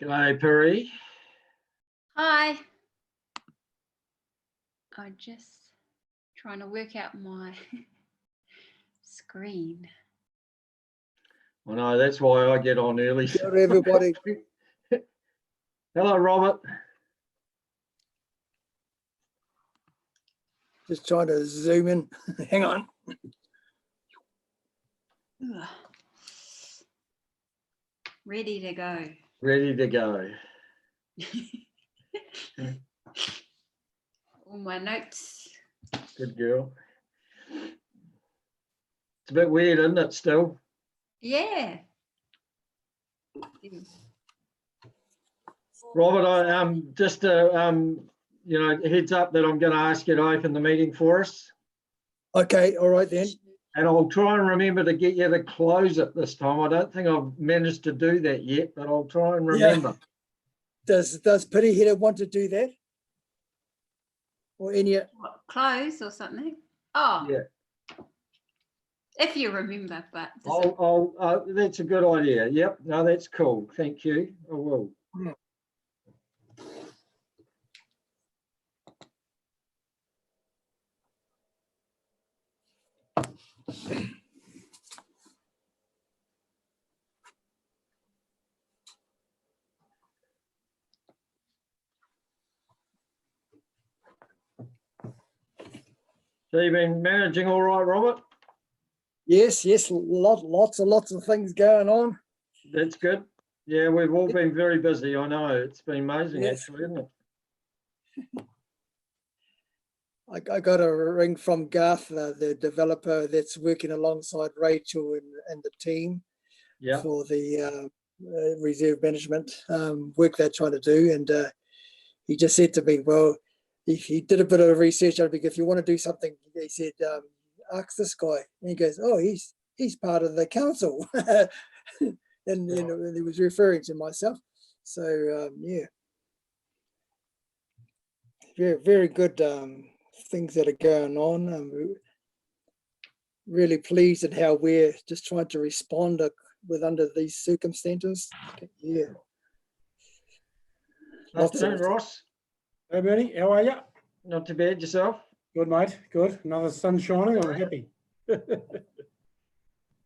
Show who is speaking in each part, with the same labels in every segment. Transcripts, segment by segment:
Speaker 1: G'day, Perry.
Speaker 2: Hi. I'm just trying to work out my screen.
Speaker 1: I know, that's why I get on early.
Speaker 3: Kia ora, everybody.
Speaker 1: Hello, Robert.
Speaker 3: Just trying to zoom in. Hang on.
Speaker 2: Ugh. Ready to go.
Speaker 1: Ready to go.
Speaker 2: All my notes.
Speaker 1: Good girl. It's a bit weird, isn't it, still?
Speaker 2: Yeah.
Speaker 1: Robert, I just heads up that I'm going to ask you to open the meeting for us,
Speaker 3: Okay, all right then.
Speaker 1: and I'll try and remember to get you to close it this time. I don't think I've managed to do that yet, but I'll try and remember.
Speaker 3: Does Piri Header want to do that? Or any?
Speaker 2: What, close or something? Oh,
Speaker 1: Yeah.
Speaker 2: if you remember, but
Speaker 1: That's a good idea. Yep. No, that's cool. Thank you. I will. So you've been managing all right, Robert?
Speaker 3: Yes, lots of things going on.
Speaker 1: That's good. Yeah, we've all been very busy. I know. It's been amazing,
Speaker 3: Yes.
Speaker 1: actually, isn't it?
Speaker 3: I got a ring from Garth, the developer that's working alongside Rachel and the team
Speaker 1: Yeah.
Speaker 3: for the reserve management work they're trying to do. And he just said to me, well, if he did a bit of research, if you want to do something, he said, ask this guy. And he goes, oh, he's part of the council. and he was referring to myself. So yeah, very good things that are going on. I'm really pleased at how we're just trying to respond under these circumstances. Yeah.
Speaker 1: Afternoon, Ross.
Speaker 4: Hey Bernie, how are you?
Speaker 1: Not too bad, yourself?
Speaker 4: Good mate, good. Another sun shining, I'm happy.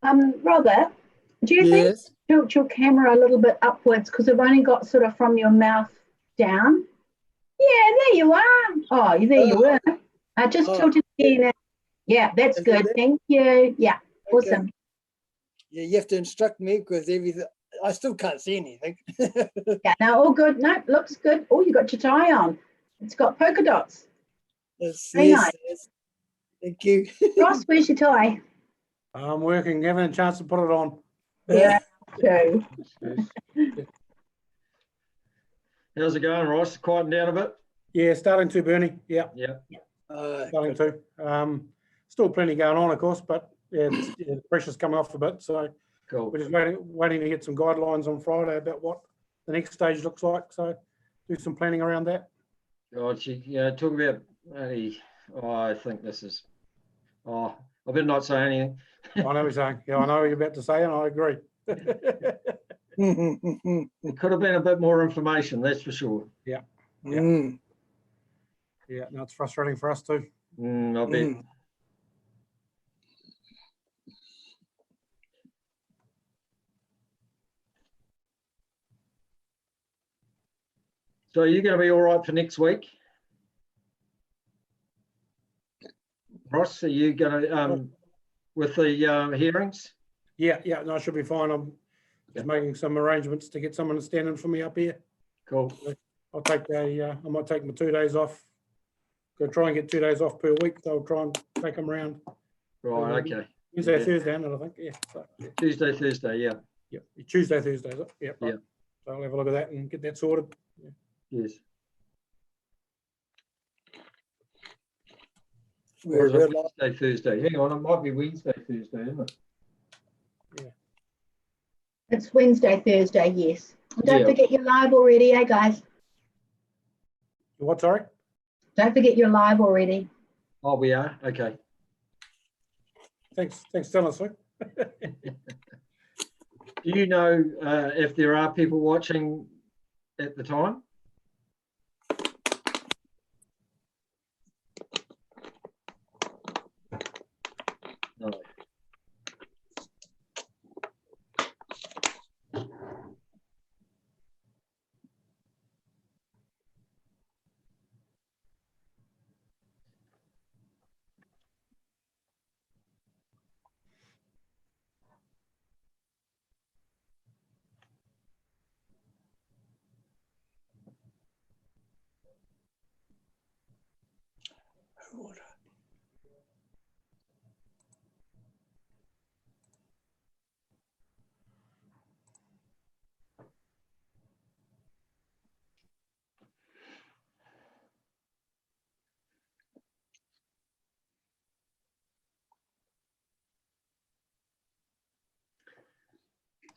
Speaker 5: Robert, do you think
Speaker 3: Yes.
Speaker 5: tilt your camera a little bit upwards because we've only got sort of from your mouth down? Yeah, there you are. Oh, there you were. Just tilt it again. Yeah, that's
Speaker 3: Is
Speaker 5: good.
Speaker 3: that it?
Speaker 5: Thank you. Yeah,
Speaker 3: Okay.
Speaker 5: awesome.
Speaker 3: Yeah, you have to instruct me because everything. I still can't see anything.
Speaker 5: Yeah, no, all good. No, looks good. Oh, you got your tie on. It's got polka dots.
Speaker 3: Yes,
Speaker 5: Very nice.
Speaker 3: yes. Thank you.
Speaker 5: Ross, where's your tie?
Speaker 4: I'm working, having a chance to put it on.
Speaker 5: Yeah, true.
Speaker 1: How's it going, Ross? Quieting down a bit?
Speaker 4: Yeah, starting to, Bernie. Yeah,
Speaker 1: Yeah.
Speaker 4: starting to. Still plenty going on, of course, but yeah, the pressure's coming off a bit. So
Speaker 1: Cool.
Speaker 4: we're just waiting to get some guidelines on Friday about what the next stage looks like. So do some planning around that.
Speaker 1: God, talk about, I think this is, I better not say anything.
Speaker 4: I know what you're saying. Yeah, I know what you're about to say, and I agree.
Speaker 1: It could have been a bit more information, that's for sure.
Speaker 4: Yeah,
Speaker 3: Mm.
Speaker 4: no, it's frustrating for us too.
Speaker 1: I bet. So are you going to be all right for next week? Ross, are you going to, with the hearings?
Speaker 4: Yeah, no, I should be fine. I'm just making some arrangements to get someone to stand in for me up here.
Speaker 1: Cool.
Speaker 4: I'll take I might take my 2 days off. Go try and get 2 days off per week. So I'll try and take them around.
Speaker 1: Right, okay.
Speaker 4: Tuesday,
Speaker 1: Yeah.
Speaker 4: Thursday, and I think, yeah. So, yeah.
Speaker 1: Tuesday, Thursday, yeah.
Speaker 4: Yeah, Tuesday, Thursday, is it? Yeah, right.
Speaker 1: Yeah.
Speaker 4: So I'll have a look at that and get that sorted. Yeah.
Speaker 1: Yes.
Speaker 3: We're
Speaker 1: Or is it
Speaker 3: real-
Speaker 1: Wednesday, Thursday? Hang on, it might be Wednesday, Thursday, isn't it?
Speaker 5: It's Wednesday, Thursday, yes. And don't
Speaker 1: Yeah.
Speaker 5: forget you're live already, eh, guys?
Speaker 4: What, sorry?
Speaker 5: Don't forget you're live already.
Speaker 1: Oh, we are? Okay.
Speaker 4: Thanks, telling us, Sue.
Speaker 1: Do you know if there are people watching at the time. No.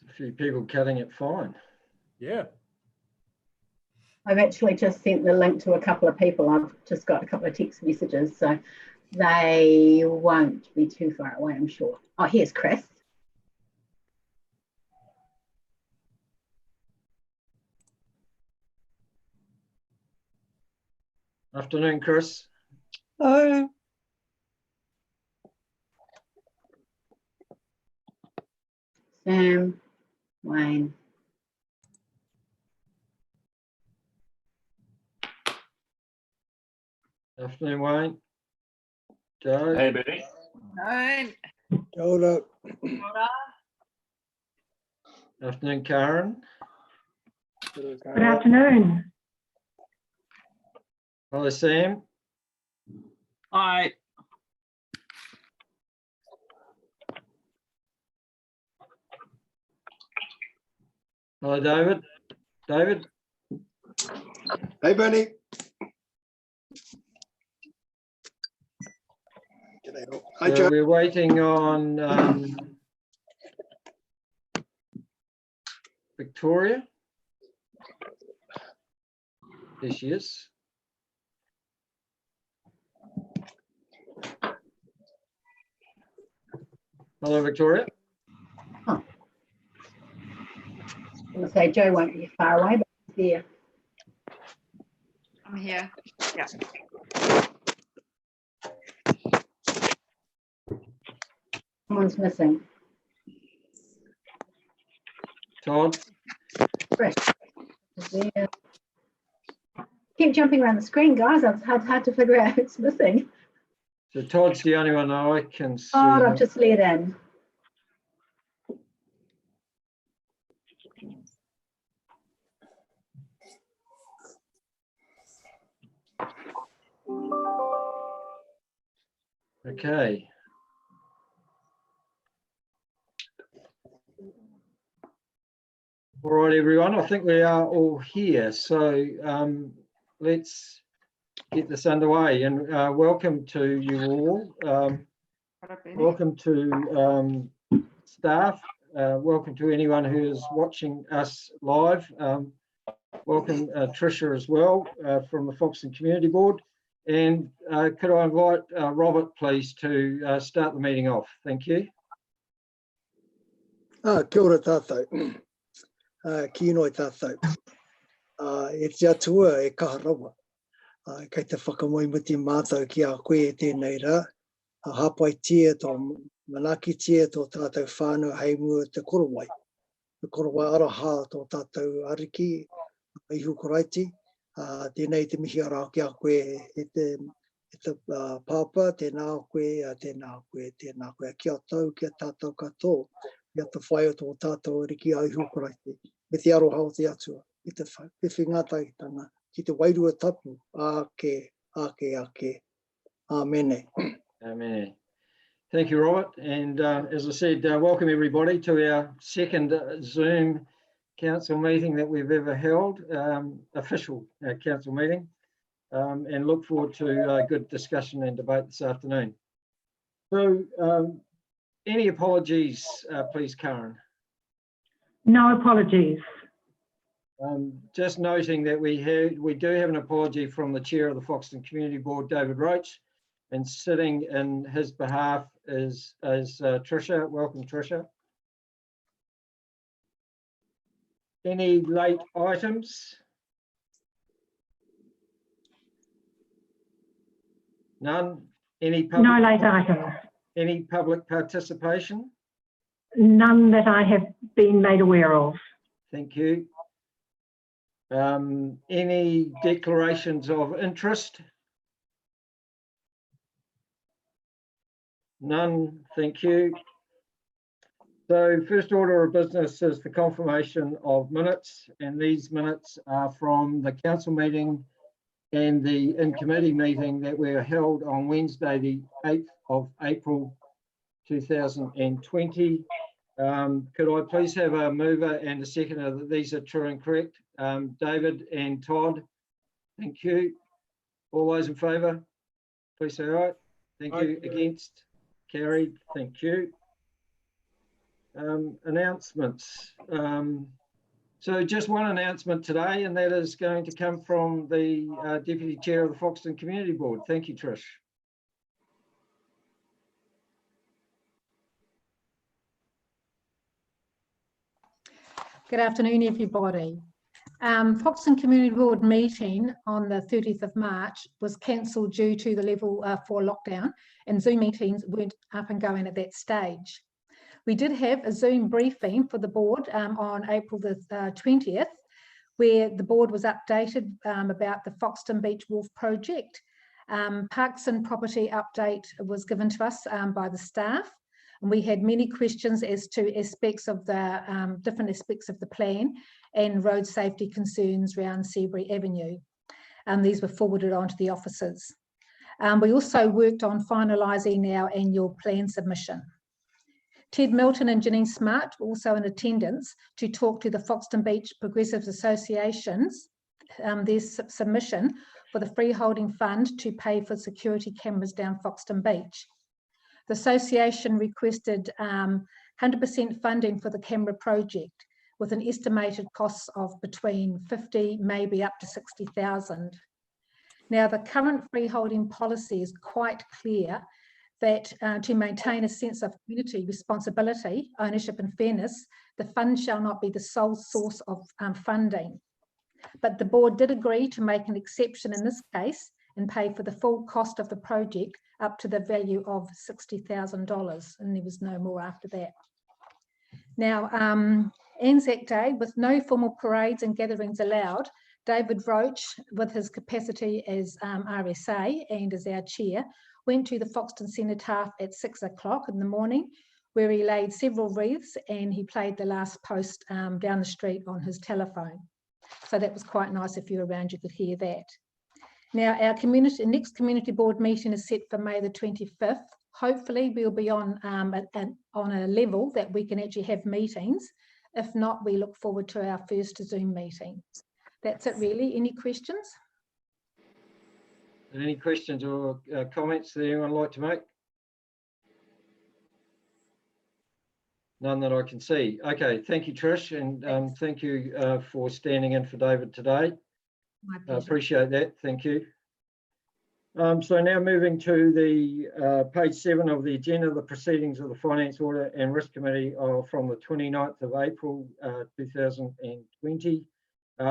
Speaker 1: A few people cutting it fine.
Speaker 4: Yeah.
Speaker 5: I've actually just sent the link to a couple of people. I've just got a couple of text messages, so they won't be too far away, I'm sure. Oh, here's Chris.
Speaker 1: Afternoon, Chris.
Speaker 6: Oh,
Speaker 5: Sam, Wayne.
Speaker 1: Afternoon, Wayne. Joe.
Speaker 7: Hey, Benny.
Speaker 6: no.
Speaker 3: Hold up.
Speaker 1: Afternoon, Karen.
Speaker 8: Good afternoon.
Speaker 1: Hello, Sam.
Speaker 6: I
Speaker 1: Hello, David. David.
Speaker 9: Hey, Bernie. G'day all. Hi, Joe.
Speaker 1: We're waiting on Victoria. There she is. Hello, Victoria.
Speaker 5: I'm going to say Joe won't be far away, but he's there.
Speaker 2: I'm here. Yeah.
Speaker 5: Someone's missing.
Speaker 1: Todd.
Speaker 5: Chris is there. Keep jumping around the screen, guys. It's hard to figure out who's missing.
Speaker 1: So Todd's the only one I can see.
Speaker 5: Oh, I've just let in.
Speaker 1: Okay. All right, everyone. I think we are all here. So let's get this underway. And welcome to you all. Welcome to staff. Welcome to anyone who is watching us live. Welcome Tricia as well from the Foxton Community Board. And could I invite Robert, please, to start the meeting off? Thank you.
Speaker 3: Kia ora tātou. Ki inoi tātou. E te atua e kaharawa. Kei te whakamoimuti mātou ki a koe e tēnei rā. Hapai tia tō manaki tia tō tātou whānau hei mua te korowai. Te korowai araha tō tātou ariki, ihu koraiti. Tēnei te mihi ara ki a koe e te pāpā, tēnā koe, tēnā koe, tēnā koe. Kia tau, kia tātou katoa. Ia te whai o tō tātou ariki a ihu koraiti. Me te aroha o te atua. Me te whingatakitanga. Ki te wairua tapu. Ake. Amene.
Speaker 1: Amen. Thank you, Robert. And as I said, welcome everybody to our second Zoom council meeting that we've ever held, official council meeting, and look forward to a good discussion and debate this afternoon. So, any apologies, please, Karen?
Speaker 8: No apologies.
Speaker 1: Just noting that we do have an apology from the chair of the Foxton Community Board, David Roach, and sitting in his behalf is Tricia. Welcome, Tricia. Any late items? None? Any
Speaker 8: No
Speaker 1: public,
Speaker 8: late items.
Speaker 1: any public participation?
Speaker 8: None that I have been made aware of.
Speaker 1: Thank you. Any declarations of interest? None, thank you. So first order of business is the confirmation of minutes, and these minutes are from the council meeting and the in-committee meeting that were held on Wednesday, the 8th of April 2020. Could I please have a mover and a seconder that these are true and correct? David and Todd, thank you. All those in favour, please say aye. Thank you. Against? Carried, thank you. Announcements. So just one announcement today, and that is going to come from the Deputy Chair of the Foxton Community Board. Thank you, Trish.
Speaker 7: Good afternoon, everybody. Foxton Community Board meeting on the 30th of March was cancelled due to the level 4 lockdown, and Zoom meetings weren't up and going at that stage. We did have a Zoom briefing for the board on April the 20th, where the board was updated about the Foxton Beach Wharf project. Parks and property update was given to us by the staff. And we had many questions as to aspects of the different aspects of the plan and road safety concerns around Seabury Avenue. These were forwarded on to the officers. We also worked on finalising our annual plan submission. Ted Milton and Janine Smart were also in attendance to talk to the Foxton Beach Progressives Association's their submission for the freeholding fund to pay for security cameras down Foxton Beach. The association requested 100% funding for the camera project with an estimated cost of between 50, maybe up to 60,000. Now, the current freeholding policy is quite clear that to maintain a sense of community responsibility, ownership and fairness, the fund shall not be the sole source of funding. But the board did agree to make an exception in this case and pay for the full cost of the project up to the value of $60,000, and there was no more after that. Now, Anzac Day, with no formal parades and gatherings allowed, David Roach, with his capacity as RSA and as our chair, went to the Foxton Cenotaph at 6 o'clock in the morning, where he laid several wreaths and he played the last post down the street on his telephone. So that was quite nice. If you were around, you could hear that. Now, our next community board meeting is set for May the 25th. Hopefully, we'll be on a level that we can actually have meetings. If not, we look forward to our first Zoom meeting. That's it, really. Any questions?
Speaker 1: Any questions or comments that anyone would like to make? None that I can see. Okay, thank you, Trish, and thank you for standing in for David today.
Speaker 7: My
Speaker 1: I
Speaker 7: pleasure.
Speaker 1: appreciate that. Thank you. So now moving to the page 7 of the agenda, the proceedings of the Finance, Audit and Risk Committee from the 29th of April 2020.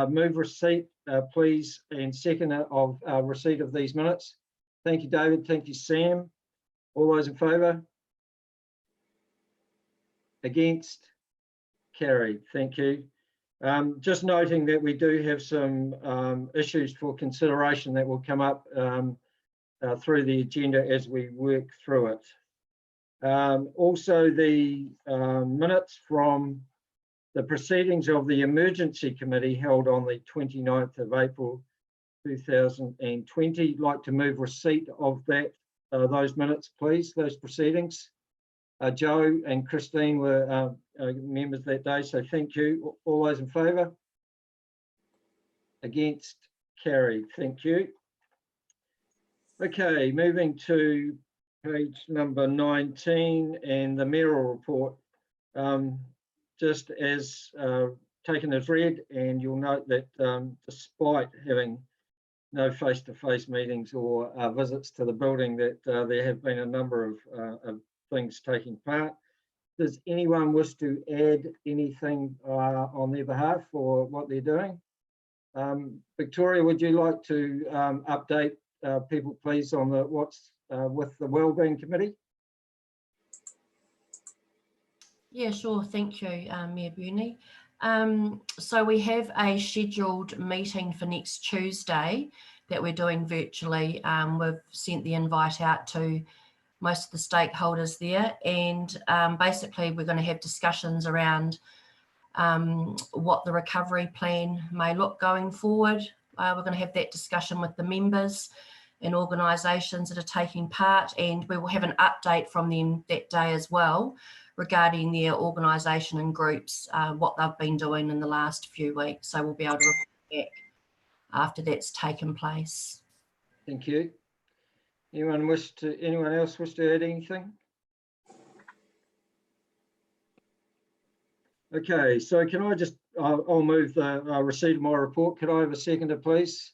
Speaker 1: Move receipt, please, and second of receipt of these minutes. Thank you, David. Thank you, Sam. All those in favour? Against? Carried. Thank you. Just noting that we do have some issues for consideration that will come up through the agenda as we work through it. Also, the minutes from the proceedings of the Emergency Committee held on the 29th of April 2020. I'd like to move receipt of those minutes, please, those proceedings. Joe and Christine were members that day, so thank you. All those in favour? Against? Carried. Thank you. Okay, moving to page number 19 and the mayoral report. Just as taken as read, and you'll note that despite having no face-to-face meetings or visits to the building, that there have been a number of things taking part. Does anyone wish to add anything on their behalf or what they're doing? Victoria, would you like to update people, please, on the what's with the Wellbeing Committee?
Speaker 10: Yeah, sure. Thank you, Mayor Burney. So we have a scheduled meeting for next Tuesday that we're doing virtually. We've sent the invite out to most of the stakeholders there, and basically we're going to have discussions around what the recovery plan may look going forward. We're going to have that discussion with the members and organisations that are taking part, and we will have an update from them that day as well regarding their organisation and groups, what they've been doing in the last few weeks. So we'll be able to report back after that's taken place.
Speaker 1: Thank you. Anyone else wish to add anything? Okay, so can I just, I'll move the receipt of my report. Could I have a seconder, please?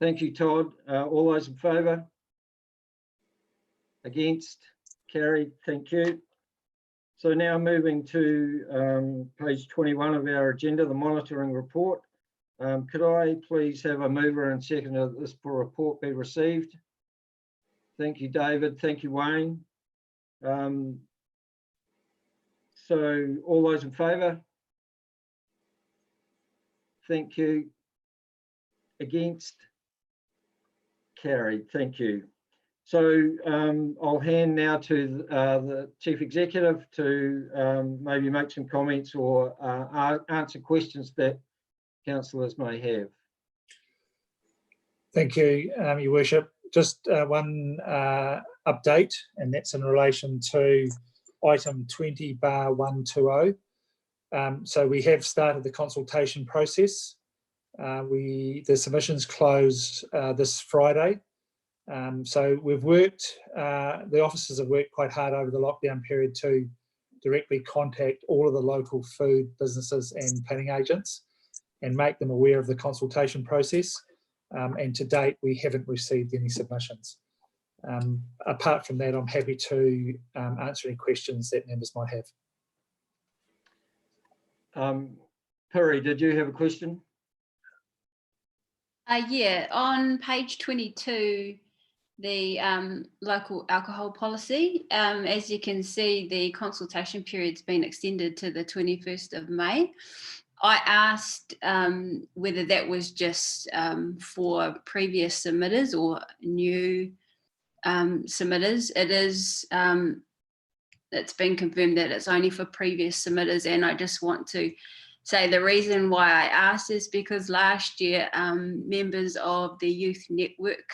Speaker 1: Thank you, Todd. All those in favour? Against? Carried. Thank you. So now moving to page 21 of our agenda, the monitoring report. Could I please have a mover and seconder that this report be received? Thank you, David. Thank you, Wayne. So all those in favour? Thank you. Against? Carried. Thank you. So I'll hand now to the Chief Executive to maybe make some comments or answer questions that councillors may have.
Speaker 11: Thank you, Your Worship. Just one update, and that's in relation to item 20/120. So we have started the consultation process. The submissions close this Friday. So we've worked, the officers have worked quite hard over the lockdown period to directly contact all of the local food businesses and planning agents and make them aware of the consultation process. And to date, we haven't received any submissions. Apart from that, I'm happy to answer any questions that members might have.
Speaker 1: Piri, did you have a question?
Speaker 2: Yeah, on page 22, the local alcohol policy, as you can see, the consultation period's been extended to the 21st of May. I asked whether that was just for previous submitters or new submitters. It is, it's been confirmed that it's only for previous submitters, and I just want to say the reason why I asked is because last year members of the Youth Network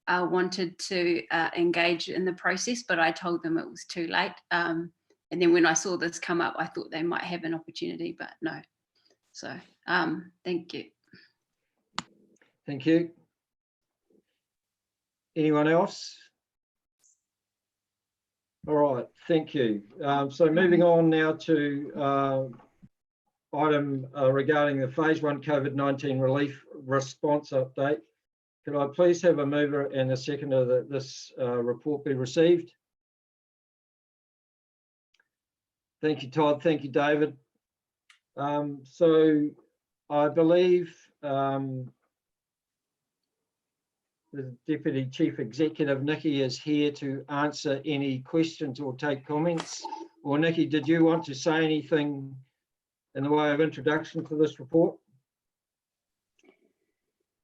Speaker 2: wanted to engage in the process, but I told them it was too late. And then when I saw this come up, I thought they might have an opportunity, but no. So thank you.
Speaker 1: Thank you. Anyone else? All right, thank you. So moving on now to item regarding the phase 1 COVID-19 relief response update. Could I please have a mover and a seconder that this report be received? Thank you, Todd. Thank you, David. So I believe the Deputy Chief Executive, Nikki, is here to answer any questions or take comments. Or Nikki, did you want to say anything in the way of introduction to this report?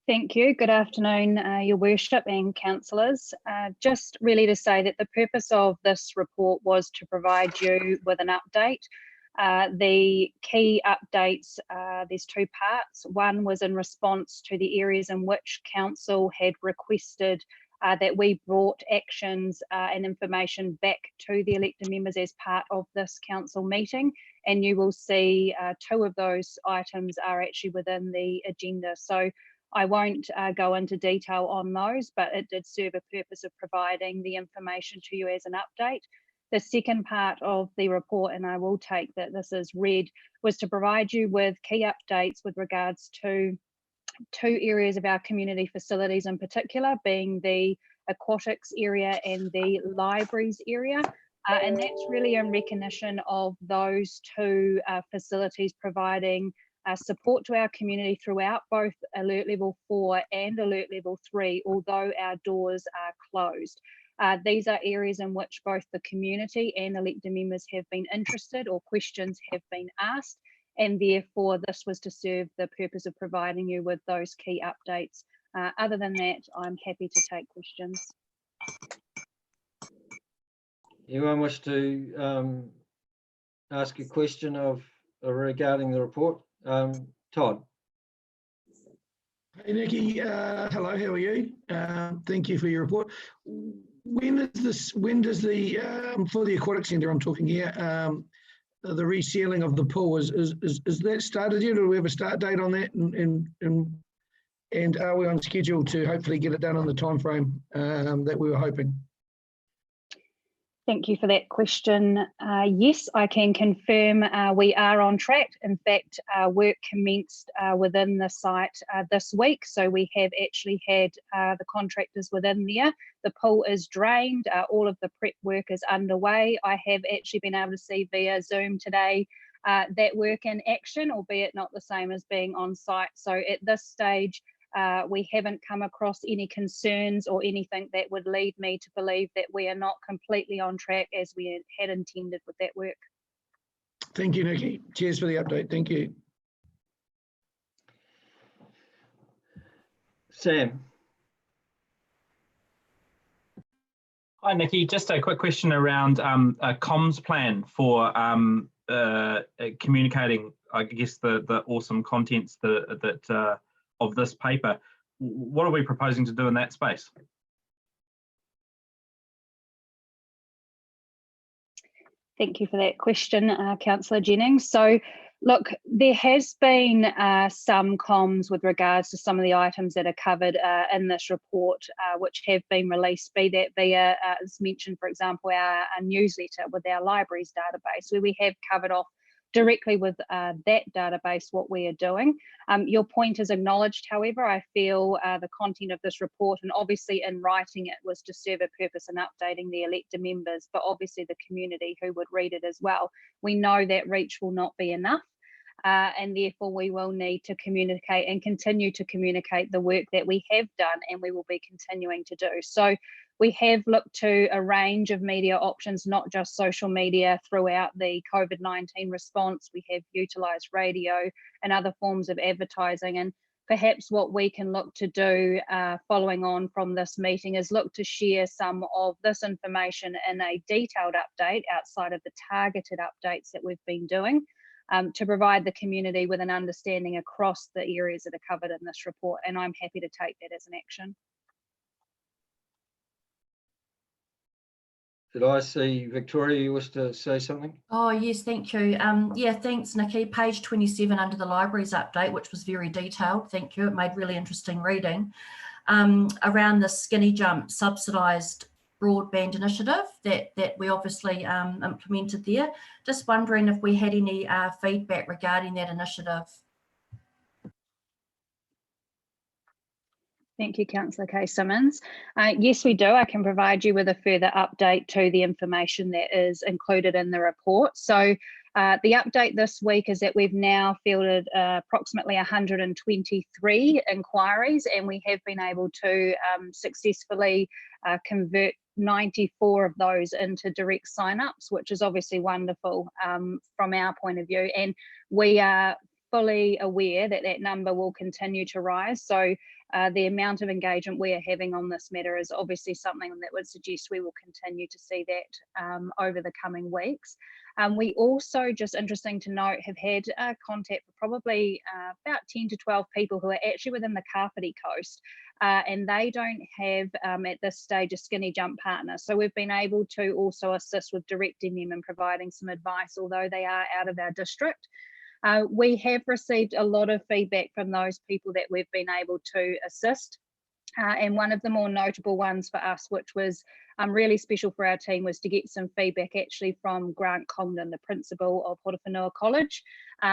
Speaker 12: Thank you. Good afternoon, Your Worship and councillors. Just really to say that the purpose of this report was to provide you with an update. The key updates, there's two parts. One was in response to the areas in which council had requested that we brought actions and information back to the elected members as part of this council meeting. And you will see two of those items are actually within the agenda. So I won't go into detail on those, but it did serve a purpose of providing the information to you as an update. The second part of the report, and I will take that this is read, was to provide you with key updates with regards to two areas of our community facilities in particular, being the aquatics area and the libraries area. And that's really in recognition of those two facilities providing support to our community throughout both Alert Level 4 and Alert Level 3, although our doors are closed. These are areas in which both the community and elected members have been interested or questions have been asked, and therefore this was to serve the purpose of providing you with those key updates. Other than that, I'm happy to take questions.
Speaker 1: Anyone wish to ask a question regarding the report? Todd.
Speaker 9: Hey, Nikki. Hello, how are you? Thank you for your report. When does the, for the aquatic centre I'm talking here, the resealing of the pool, is that started yet, or do we have a start date on that? And are we on schedule to hopefully get it done on the time frame that we were hoping?
Speaker 12: Thank you for that question. Yes, I can confirm we are on track. In fact, work commenced within the site this week. So we have actually had the contractors within there. The pool is drained. All of the prep work is underway. I have actually been able to see via Zoom today that work in action, albeit not the same as being on site. So at this stage, we haven't come across any concerns or anything that would lead me to believe that we are not completely on track as we had intended with that work.
Speaker 9: Thank you, Nikki. Cheers for the update. Thank you.
Speaker 1: Sam.
Speaker 13: Hi, Nikki. Just a quick question around a comms plan for communicating, I guess, the awesome contents that of this paper. What are we proposing to do in that space?
Speaker 12: Thank you for that question, Councillor Jennings. So, look, there has been some comms with regards to some of the items that are covered in this report, which have been released, be that via, as mentioned, for example, our newsletter with our libraries database, where we have covered off directly with that database what we are doing. Your point is acknowledged, however. I feel the content of this report, and obviously in writing it, was to serve a purpose in updating the elected members, but obviously the community who would read it as well. We know that reach will not be enough, and therefore we will need to communicate and continue to communicate the work that we have done and we will be continuing to do. So we have looked to a range of media options, not just social media, throughout the COVID-19 response. We have utilised radio and other forms of advertising, and perhaps what we can look to do following on from this meeting is look to share some of this information in a detailed update outside of the targeted updates that we've been doing, to provide the community with an understanding across the areas that are covered in this report, and I'm happy to take that as an action.
Speaker 1: Did I see Victoria, you wish to say something?
Speaker 10: Oh, yes, thank you. Yeah, thanks, Nikki. Page 27 under the libraries update, which was very detailed. Thank you. It made really interesting reading. Around the Skinny Jump subsidised broadband initiative that we obviously implemented there. Just wondering if we had any feedback regarding that initiative.
Speaker 12: Thank you, Councillor Kay Simmons. Yes, we do. I can provide you with a further update to the information that is included in the report. So the update this week is that we've now fielded approximately 123 inquiries, and we have been able to successfully convert 94 of those into direct sign-ups, which is obviously wonderful from our point of view. And we are fully aware that that number will continue to rise. So the amount of engagement we are having on this matter is obviously something that would suggest we will continue to see that over the coming weeks. We also, just interesting to note, have had contact for probably about 10 to 12 people who are actually within the Kapiti Coast, and they don't have at this stage a Skinny Jump partner. So we've been able to also assist with directing them and providing some advice, although they are out of our district. We have received a lot of feedback from those people that we've been able to assist. And one of the more notable ones for us, which was really special for our team, was to get some feedback actually from Grant Congdon, the principal of Horowhenua College,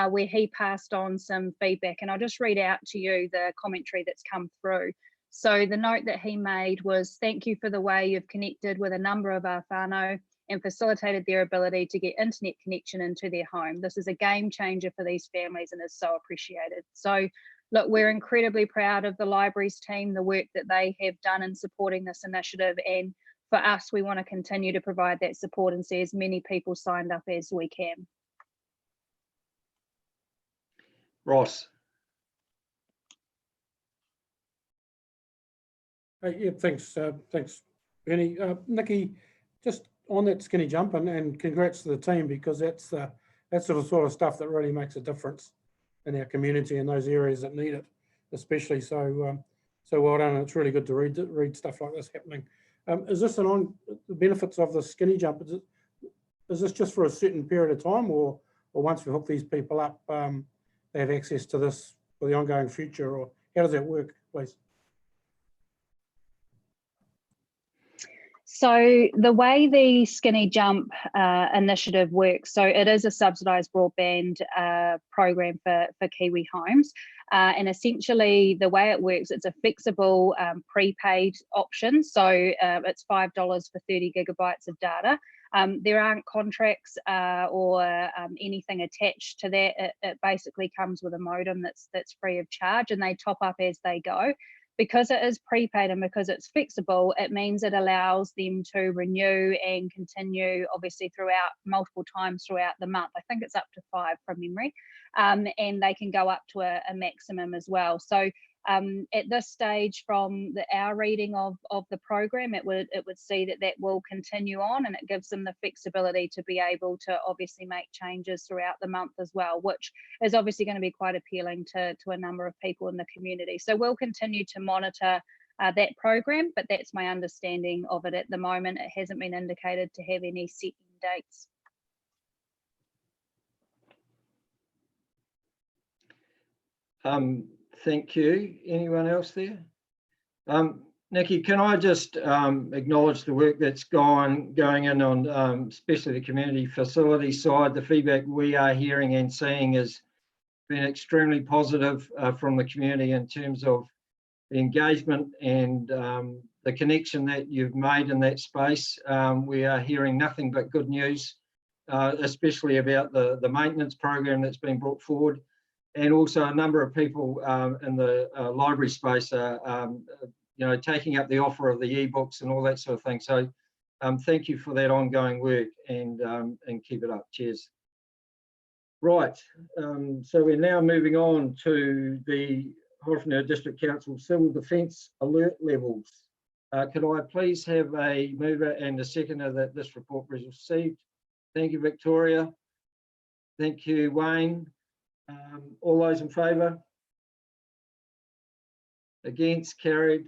Speaker 12: where he passed on some feedback. And I'll just read out to you the commentary that's come through. So the note that he made was, "Thank you for the way you've connected with a number of our whānau. and facilitated their ability to get internet connection into their home. This is a game changer for these families and is so appreciated. So look, we're incredibly proud of the libraries team, the work that they have done in supporting this initiative. And for us, we want to continue to provide that support and see as many people signed up as we can.
Speaker 1: Ross.
Speaker 4: Yeah, thanks, Bernie. Nikki, just on that skinny jump, and congrats to the team, because that's the sort of stuff that really makes a difference in our community in those areas that need it, especially. So well done. It's really good to read stuff like this happening. Is this the benefits of the skinny jump? Is this just for a certain period of time, or once we hook these people up, they have access to this for the ongoing future, or how does that work, please?
Speaker 12: So the way the Skinny Jump initiative works, so it is a subsidised broadband program for Kiwi homes. And essentially the way it works, it's a flexible prepaid option. So it's $5 for 30 gigabytes of data. There aren't contracts or anything attached to that. It basically comes with a modem that's free of charge, and they top up as they go. Because it is prepaid and because it's flexible, it means it allows them to renew and continue, obviously, throughout multiple times throughout the month. I think it's up to 5 from memory, and they can go up to a maximum as well. So at this stage, from our reading of the program, it would see that will continue on, and it gives them the flexibility to be able to obviously make changes throughout the month as well, which is obviously going to be quite appealing to a number of people in the community. So we'll continue to monitor that program, but that's my understanding of it at the moment. It hasn't been indicated to have any set dates.
Speaker 1: Thank you. Anyone else there? Nikki, can I just acknowledge the work that's going in on especially the community facility side. The feedback we are hearing and seeing has been extremely positive from the community in terms of the engagement and the connection that you've made in that space. We are hearing nothing but good news, especially about the maintenance program that's been brought forward. And also a number of people in the library space are, taking up the offer of the ebooks and all that sort of thing. So thank you for that ongoing work, and keep it up. Cheers. Right, so we're now moving on to the Horowhenua District Council Civil Defence alert levels. Could I please have a mover and a seconder that this report was received? Thank you, Victoria. Thank you, Wayne. All those in favour? Against? Carried.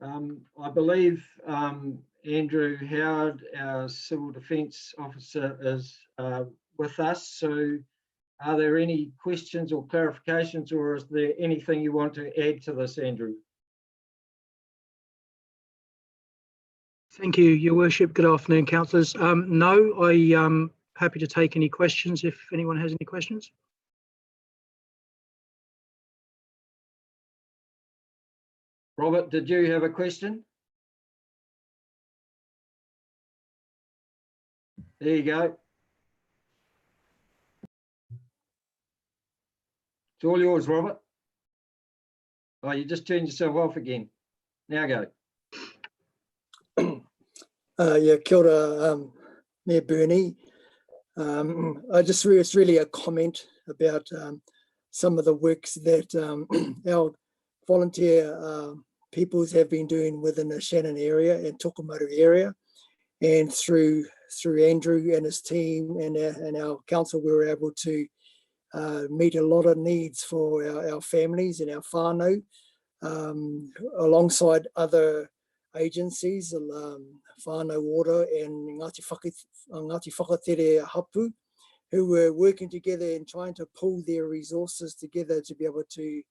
Speaker 1: I believe Andrew Howard, our Civil Defence Officer, is with us. So are there any questions or clarifications, or is there anything you want to add to this, Andrew?
Speaker 14: Thank you, Your Worship. Good afternoon, councillors. No, I'm happy to take any questions if anyone has any questions.
Speaker 1: Robert, did you have a question? There you go. It's all yours, Robert. Oh, you just turned yourself off again. Now go.
Speaker 3: Yeah, kia ora, Mayor Bernie. It's really a comment about some of the works that our volunteer peoples have been doing within the Shannon area and Tokomaru area, and through Andrew and his team and our council, we were able to meet a lot of needs for our families and our whānau, alongside other agencies, Whānau Water and Ngāti Whakatere Hapu, who were working together and trying to pull their resources together to be able to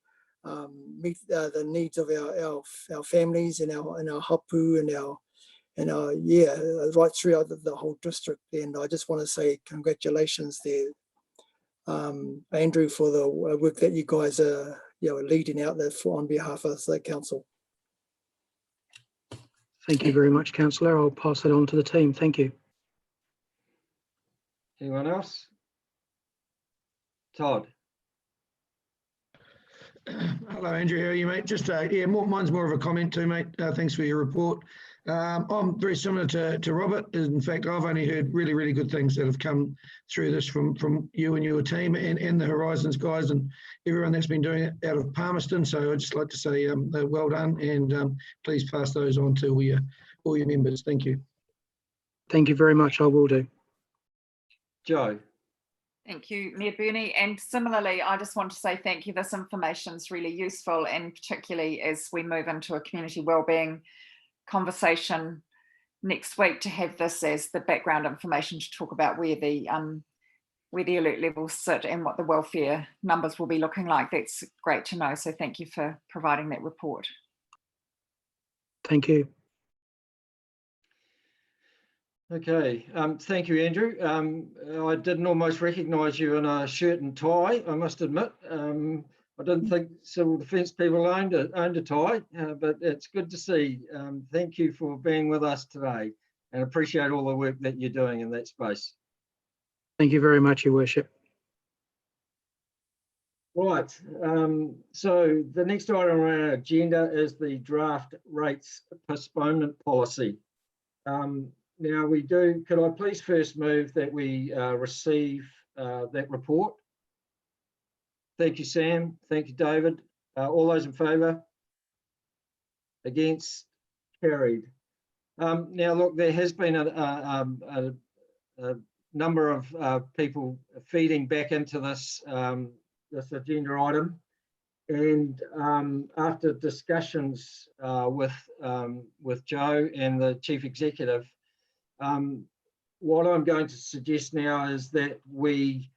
Speaker 3: meet the needs of our families and our hapu and our right throughout the whole district. And I just want to say congratulations there, Andrew, for the work that you guys are leading out there on behalf of the council.
Speaker 14: Thank you very much, councillor. I'll pass it on to the team. Thank you.
Speaker 1: Anyone else? Todd?
Speaker 9: Hello, Andrew. How are you, mate? Just, yeah, mine's more of a comment too, mate. Thanks for your report. I'm very similar to Robert. In fact, I've only heard really, really good things that have come through this from you and your team and the Horizons guys and everyone that's been doing it out of Palmerston. So I'd just like to say well done, and please pass those on to all your members. Thank you.
Speaker 14: Thank you very much. I will do.
Speaker 1: Joe?
Speaker 6: Thank you, Mayor Burney. And similarly, I just want to say thank you. This information is really useful, and particularly as we move into a community wellbeing conversation next week, to have this as the background information to talk about where the alert levels sit and what the welfare numbers will be looking like. That's great to know. So thank you for providing that report.
Speaker 14: Thank you.
Speaker 1: Okay, thank you, Andrew. I didn't almost recognise you in a shirt and tie, I must admit. I didn't think civil defence people owned a tie, but it's good to see. Thank you for being with us today, and appreciate all the work that you're doing in that space.
Speaker 14: Thank you very much, Your Worship.
Speaker 1: Right, so the next item on our agenda is the draft rates postponement policy. Now could I please first move that we receive that report? Thank you, Sam. Thank you, David. All those in favour? Against? Carried. Now, look, there has been a number of people feeding back into this this agenda item, and after discussions with Joe and the Chief Executive, what I'm going to suggest now is that we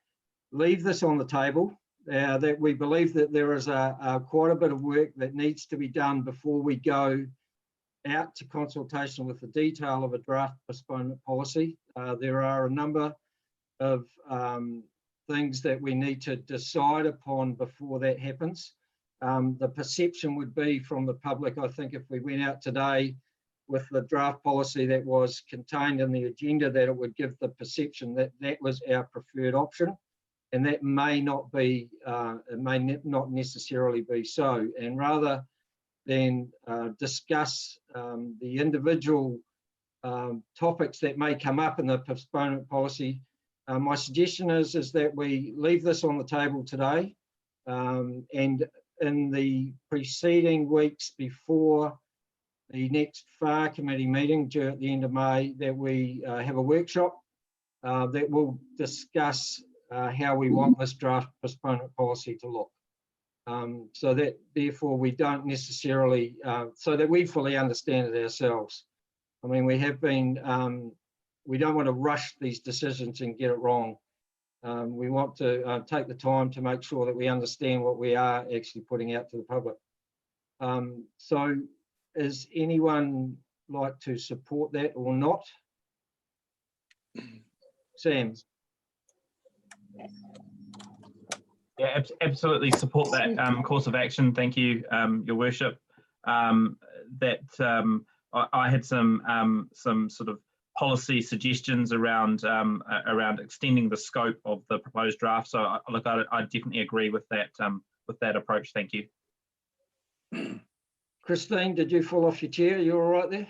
Speaker 1: leave this on the table. That we believe that there is quite a bit of work that needs to be done before we go out to consultation with the detail of a draft postponement policy. There are a number of things that we need to decide upon before that happens. The perception would be from the public, I think, if we went out today with the draft policy that was contained in the agenda, that it would give the perception that that was our preferred option. And that may not be, it may not necessarily be so. And rather than discuss the individual topics that may come up in the postponement policy, my suggestion is that we leave this on the table today, and in the preceding weeks before the next FAR committee meeting at the end of May, that we have a workshop that will discuss how we want this draft postponement policy to look. So that therefore we don't necessarily, so that we fully understand it ourselves. I mean, we have been, we don't want to rush these decisions and get it wrong. We want to take the time to make sure that we understand what we are actually putting out to the public. So is anyone like to support that or not? Sam?
Speaker 13: Yeah, absolutely support that course of action. Thank you, Your Worship. I had some sort of policy suggestions around extending the scope of the proposed draft. So I definitely agree with that approach. Thank you.
Speaker 1: Christine, did you fall off your chair? Are you all right there?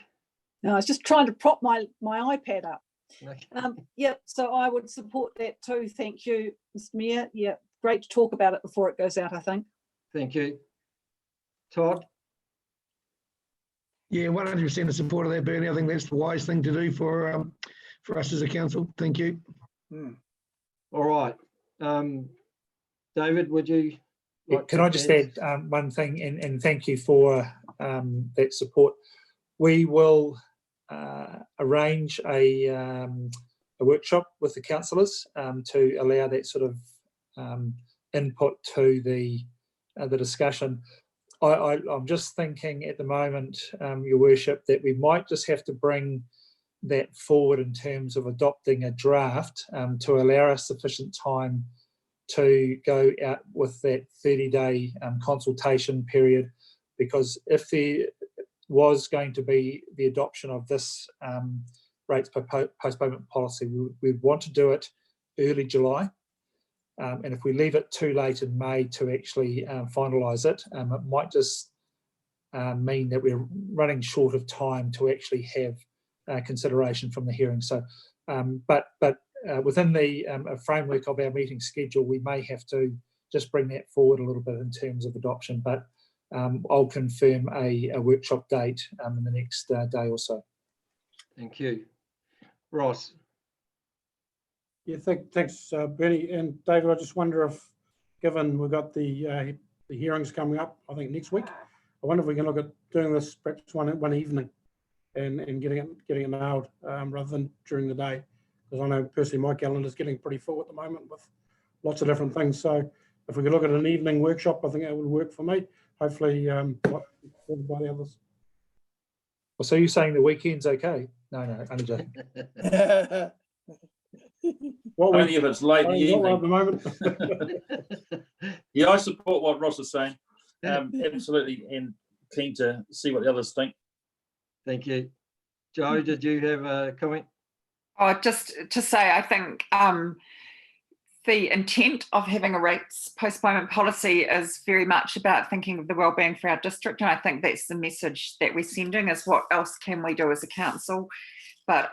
Speaker 15: No, I was just trying to prop my iPad up.
Speaker 1: Okay.
Speaker 15: Yeah, so I would support that too. Thank you, Mr. Mayor. Yeah, great to talk about it before it goes out, I think.
Speaker 1: Thank you. Todd?
Speaker 9: Yeah, 100% in support of that, Bernie. I think that's the wise thing to do for us as a council. Thank you.
Speaker 1: All right. David, would you like
Speaker 11: Can I just add one thing, and thank you for that support. We will arrange a workshop with the councillors to allow that sort of input to the discussion. I'm just thinking at the moment, Your Worship, that we might just have to bring that forward in terms of adopting a draft to allow us sufficient time to go out with that 30-day consultation period, because if there was going to be the adoption of this rates postponement policy, we'd want to do it early July. And if we leave it too late in May to actually finalise it, it might just mean that we're running short of time to actually have consideration from the hearing. So, but within the framework of our meeting schedule, we may have to just bring that forward a little bit in terms of adoption. But I'll confirm a workshop date in the next day or so.
Speaker 1: Thank you. Ross.
Speaker 4: Yeah, thanks, Bernie and David. I just wonder if, given we've got the hearings coming up, I think next week, I wonder if we can look at doing this perhaps one evening and getting it nailed rather than during the day, because I know personally my calendar is getting pretty full at the moment with lots of different things. So if we could look at an evening workshop, I think that would work for me. Hopefully, by the others.
Speaker 11: Well, so you're saying the weekend's okay? No, only joking.
Speaker 16: Only if it's late in the evening.
Speaker 4: At the moment.
Speaker 16: Yeah, I support what Ross is saying. Absolutely, and keen to see what the others think.
Speaker 1: Thank you. Joe, did you have a comment?
Speaker 6: Oh, just to say, I think the intent of having a rates postponement policy is very much about thinking of the wellbeing for our district, and I think that's the message that we're sending, is what else can we do as a council. But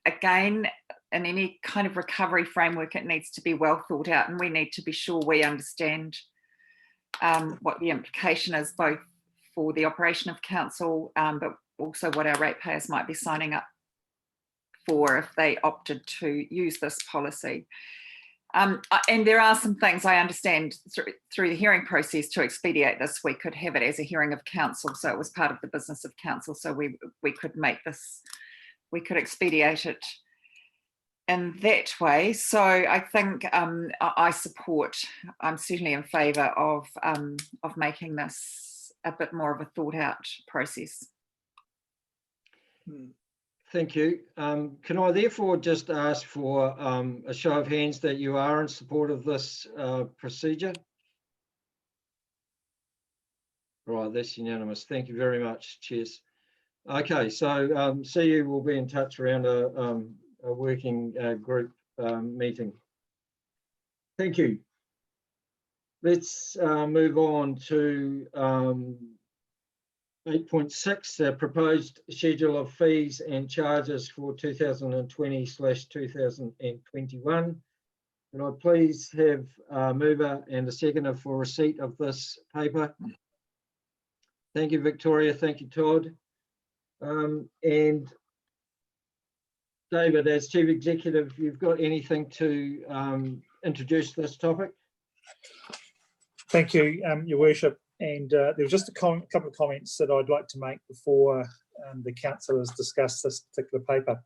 Speaker 6: again, in any kind of recovery framework, it needs to be well thought out, and we need to be sure we understand what the implication is, both for the operation of council, but also what our ratepayers might be signing up for if they opted to use this policy. And there are some things I understand through the hearing process to expedite this. We could have it as a hearing of council, so it was part of the business of council, so we could make this, we could expedite it in that way. So I think I support, I'm certainly in favour of making this a bit more of a thought out process.
Speaker 1: Thank you. Can I therefore just ask for a show of hands that you are in support of this procedure? Right, that's unanimous. Thank you very much. Cheers. Okay, so CU will be in touch around a working group meeting. Thank you. Let's move on to 8.6, proposed schedule of fees and charges for 2020/2021. Can I please have a mover and a seconder for receipt of this paper? Thank you, Victoria. Thank you, Todd. And David, as Chief Executive, you've got anything to introduce this topic?
Speaker 11: Thank you, Your Worship. And there was just a couple of comments that I'd like to make before the councillors discuss this particular paper.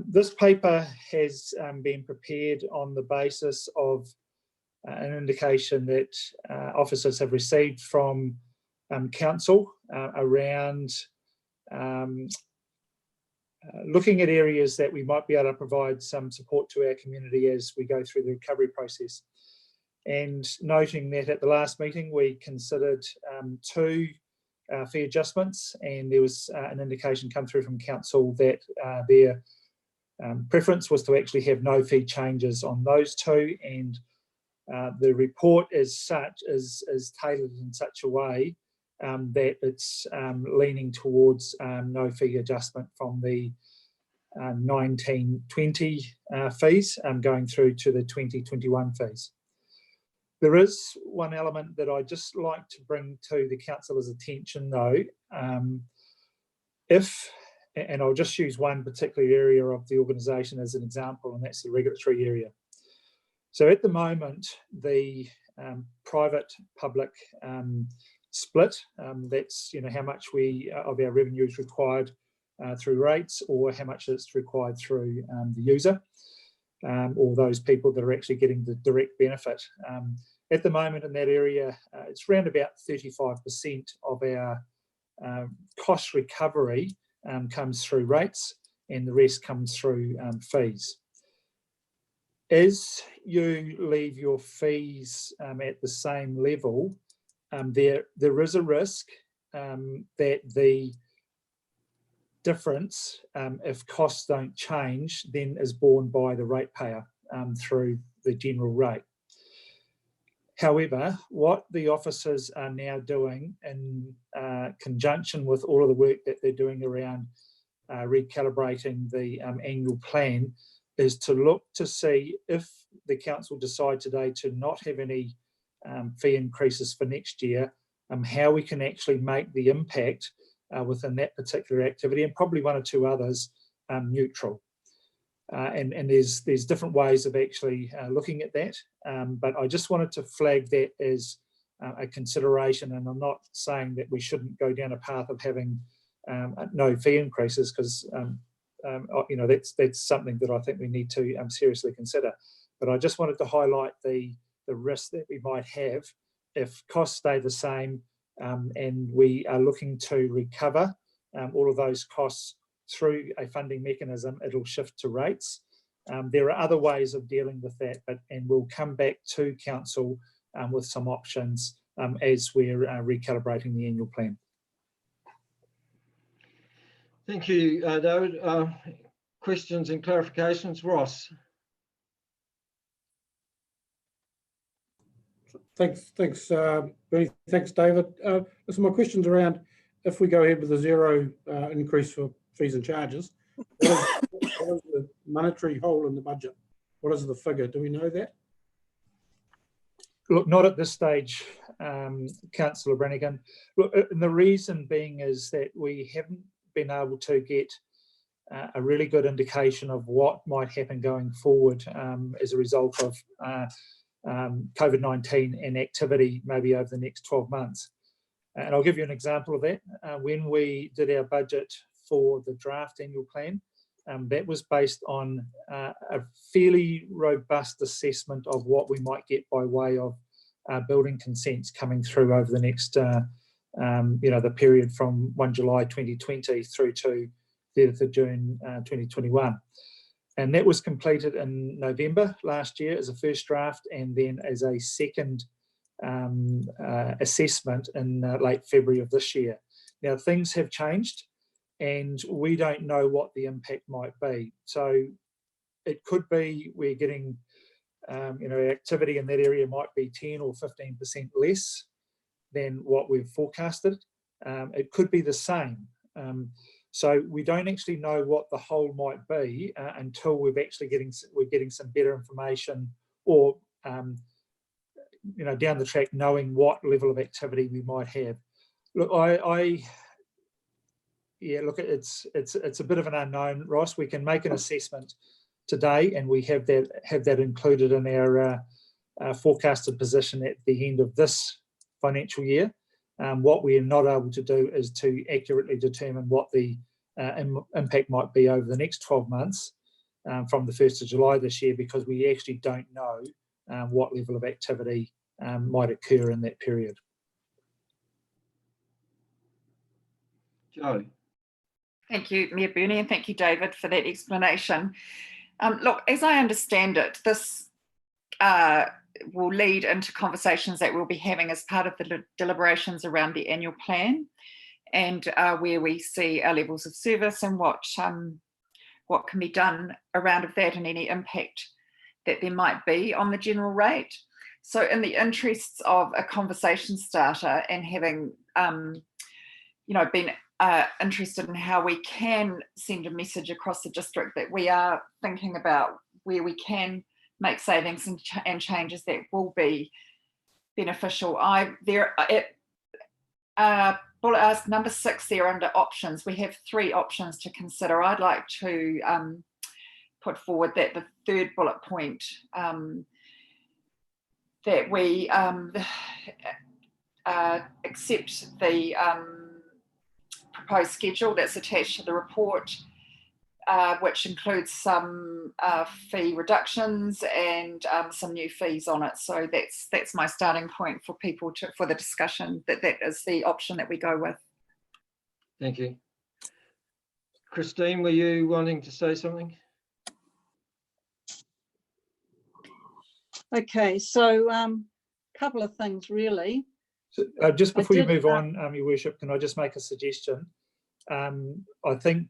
Speaker 11: This paper has been prepared on the basis of an indication that officers have received from council around looking at areas that we might be able to provide some support to our community as we go through the recovery process. And noting that at the last meeting, we considered two fee adjustments, and there was an indication come through from council that their preference was to actually have no fee changes on those two. And the report as such is tailored in such a way that it's leaning towards no fee adjustment from the 1920 fees going through to the 2021 fees. There is one element that I'd just like to bring to the councillors' attention though. And I'll just use one particular area of the organisation as an example, and that's the regulatory area. So at the moment, the private-public split, that's how much of our revenue is required through rates, or how much it's required through the user, or those people that are actually getting the direct benefit. At the moment in that area, it's around about 35% of our cost recovery comes through rates, and the rest comes through fees. As you leave your fees at the same level, there is a risk that the difference, if costs don't change, then is borne by the ratepayer. through the general rate. However, what the officers are now doing in conjunction with all of the work that they're doing around recalibrating the annual plan is to look to see if the council decide today to not have any fee increases for next year, how we can actually make the impact within that particular activity, and probably one or two others, neutral. And there's different ways of actually looking at that, but I just wanted to flag that as a consideration, and I'm not saying that we shouldn't go down a path of having no fee increases, because you know, that's something that I think we need to seriously consider. But I just wanted to highlight the risk that we might have if costs stay the same, and we are looking to recover all of those costs through a funding mechanism. It'll shift to rates. There are other ways of dealing with that, and we'll come back to council with some options as we're recalibrating the annual plan.
Speaker 1: Thank you, David. Questions and clarifications, Ross?
Speaker 4: Thanks, Bernie. Thanks, David. So my question's around, if we go ahead with a zero increase for fees and charges, what is the monetary hole in the budget? What is the figure? Do we know that?
Speaker 11: Look, not at this stage, Councillor Brannigan. Look, and the reason being is that we haven't been able to get a really good indication of what might happen going forward as a result of COVID-19 and activity maybe over the next 12 months. And I'll give you an example of that. When we did our budget for the draft annual plan, that was based on a fairly robust assessment of what we might get by way of building consents coming through over the next, you know, the period from 1 July 2020 through to 30th of June 2021. And that was completed in November last year as a first draft, and then as a second assessment in late February of this year. Now, things have changed, and we don't know what the impact might be. So it could be we're getting, you know, activity in that area might be 10 or 15% less than what we've forecasted. It could be the same. So we don't actually know what the hole might be until we're getting some better information, or you know, down the track, knowing what level of activity we might have. Look, yeah, look, it's a bit of an unknown, Ross. We can make an assessment today, and we have that included in our forecasted position at the end of this financial year. What we are not able to do is to accurately determine what the impact might be over the next 12 months from the 1st of July this year, because we actually don't know what level of activity might occur in that period.
Speaker 1: Joe.
Speaker 6: Thank you, Mayor Burney, and thank you, David, for that explanation. Look, as I understand it, this will lead into conversations that we'll be having as part of the deliberations around the annual plan, and where we see our levels of service and what can be done around that, and any impact that there might be on the general rate. So in the interests of a conversation starter, and having you know, been interested in how we can send a message across the district that we are thinking about where we can make savings and changes that will be beneficial. Bullet number 6 there under options, we have 3 options to consider. I'd like to put forward that the third bullet point, that we accept the proposed schedule that's attached to the report, which includes some fee reductions and some new fees on it. So that's my starting point for people for the discussion. That is the option that we go with.
Speaker 1: Thank you. Christine, were you wanting to say something?
Speaker 15: Okay, so couple of things really.
Speaker 11: So, just before you move on, Your Worship, can I just make a suggestion? I think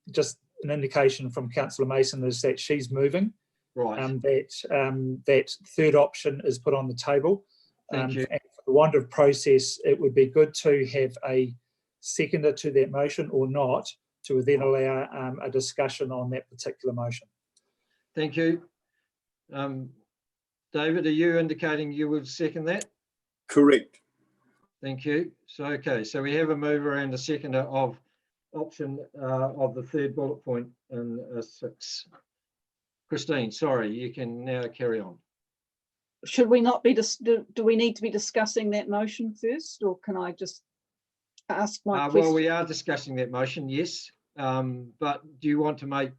Speaker 11: just an indication from Councillor Mason is that she's moving,
Speaker 1: Right.
Speaker 11: that third option is put on the table.
Speaker 1: Thank you.
Speaker 11: And for the want of process, it would be good to have a seconder to that motion or not, to then allow a discussion on that particular motion.
Speaker 1: Thank you. David, are you indicating you would second that?
Speaker 17: Correct.
Speaker 1: Thank you. So, okay, so we have a mover and a seconder of option of the third bullet point in 6. Christine, sorry, you can now carry on.
Speaker 15: Should we not be, do we need to be discussing that motion first, or can I just ask my question?
Speaker 1: Well, we are discussing that motion, yes. But do you want to make,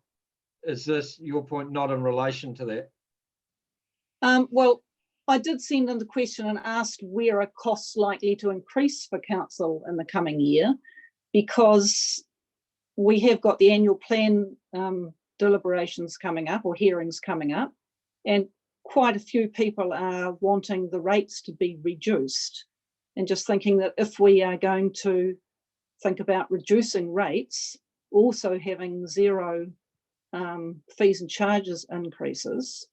Speaker 1: is this your point not in relation to that?
Speaker 15: Well, I did send in the question and asked where are costs likely to increase for council in the coming year, because we have got the annual plan deliberations coming up, or hearings coming up, and quite a few people are wanting the rates to be reduced, and just thinking that if we are going to think about reducing rates, also having 0 fees and charges increases,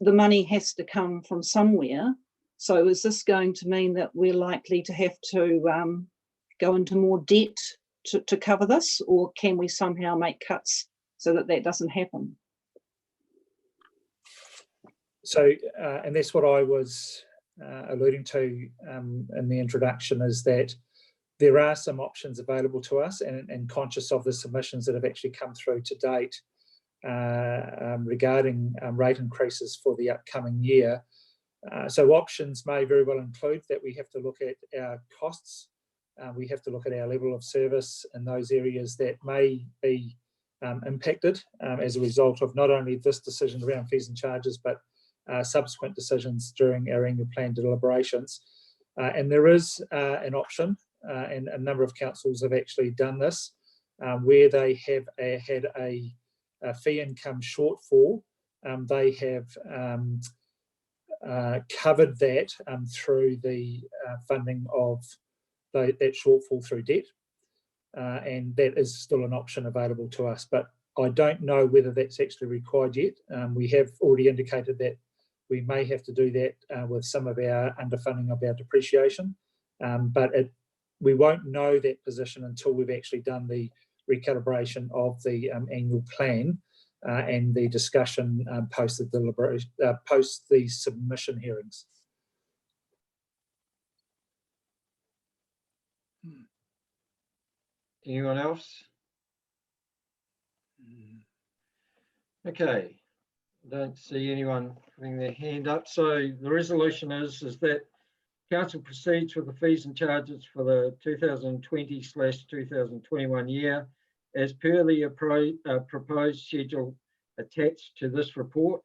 Speaker 15: the money has to come from somewhere. So is this going to mean that we're likely to have to go into more debt to cover this, or can we somehow make cuts so that that doesn't happen?
Speaker 11: So, and that's what I was alluding to in the introduction, is that there are some options available to us, and conscious of the submissions that have actually come through to date regarding rate increases for the upcoming year. So options may very well include that we have to look at our costs, we have to look at our level of service in those areas that may be impacted as a result of not only this decision around fees and charges, but subsequent decisions during our annual plan deliberations. And there is an option, and a number of councils have actually done this, where they have had a fee income shortfall. They have covered that through the funding of that shortfall through debt, and that is still an option available to us. But I don't know whether that's actually required yet. We have already indicated that we may have to do that with some of our underfunding of our depreciation, but we won't know that position until we've actually done the recalibration of the annual plan and the discussion post the deliberation, post the submission hearings.
Speaker 1: Anyone else? Okay, I don't see anyone putting their hand up. So the resolution is that council proceeds with the fees and charges for the 2020/2021 year as per the proposed schedule attached to this report.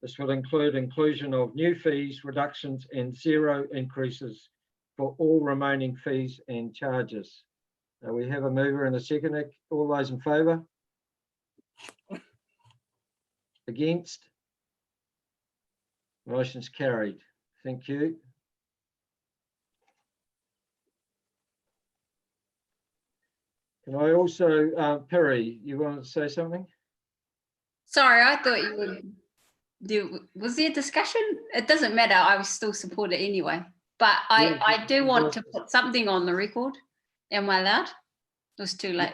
Speaker 1: This will include inclusion of new fees, reductions, and 0 increases for all remaining fees and charges. We have a mover and a seconder. All those in favour? Against? Motion's carried. Thank you. Can I also, Perry, you want to say something?
Speaker 2: Sorry, I thought you would. Was there a discussion? It doesn't matter. I will still support it anyway. But I do want to put something on the record. Am I allowed? It was too late.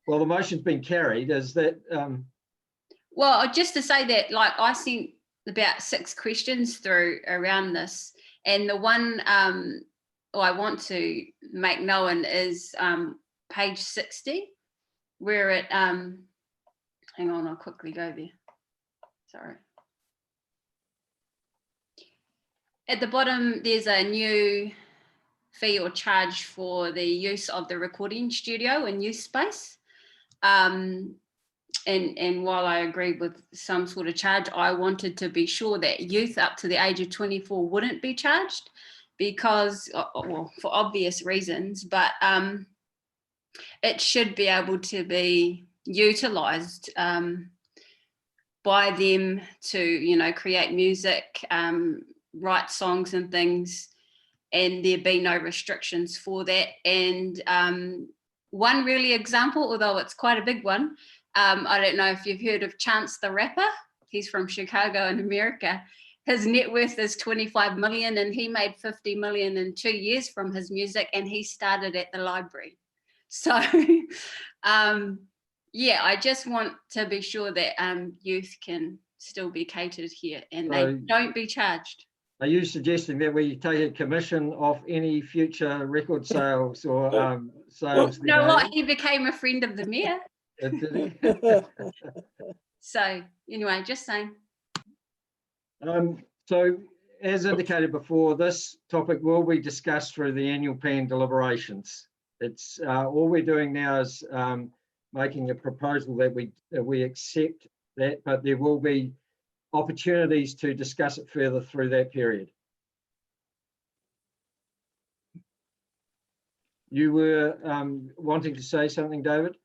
Speaker 1: Well, the motion's been carried. Is that?
Speaker 2: Well, just to say that, like, I sent about 6 questions through around this, and the one I want to make known is page 60, where it. Hang on, I'll quickly go there. Sorry. At the bottom, there's a new fee or charge for the use of the recording studio and youth space. And while I agree with some sort of charge, I wanted to be sure that youth up to the age of 24 wouldn't be charged because, well, for obvious reasons, but it should be able to be utilised by them to, you know, create music, write songs and things, and there be no restrictions for that. And one really example, although it's quite a big one, I don't know if you've heard of Chance the Rapper. He's from Chicago in America. His net worth is 25 million and he made 50 million in 2 years from his music, and he started at the library. So yeah, I just want to be sure that youth can still be catered here and they don't be charged.
Speaker 1: Are you suggesting that we take a commission off any future record sales or sales?
Speaker 2: You know what? He became a friend of the mayor.
Speaker 1: Did he?
Speaker 2: So anyway, just saying.
Speaker 1: So as indicated before, this topic will be discussed through the annual plan deliberations. It's all we're doing now is making a proposal that we accept that, but there will be opportunities to discuss it further through that period. You were wanting to say something, David?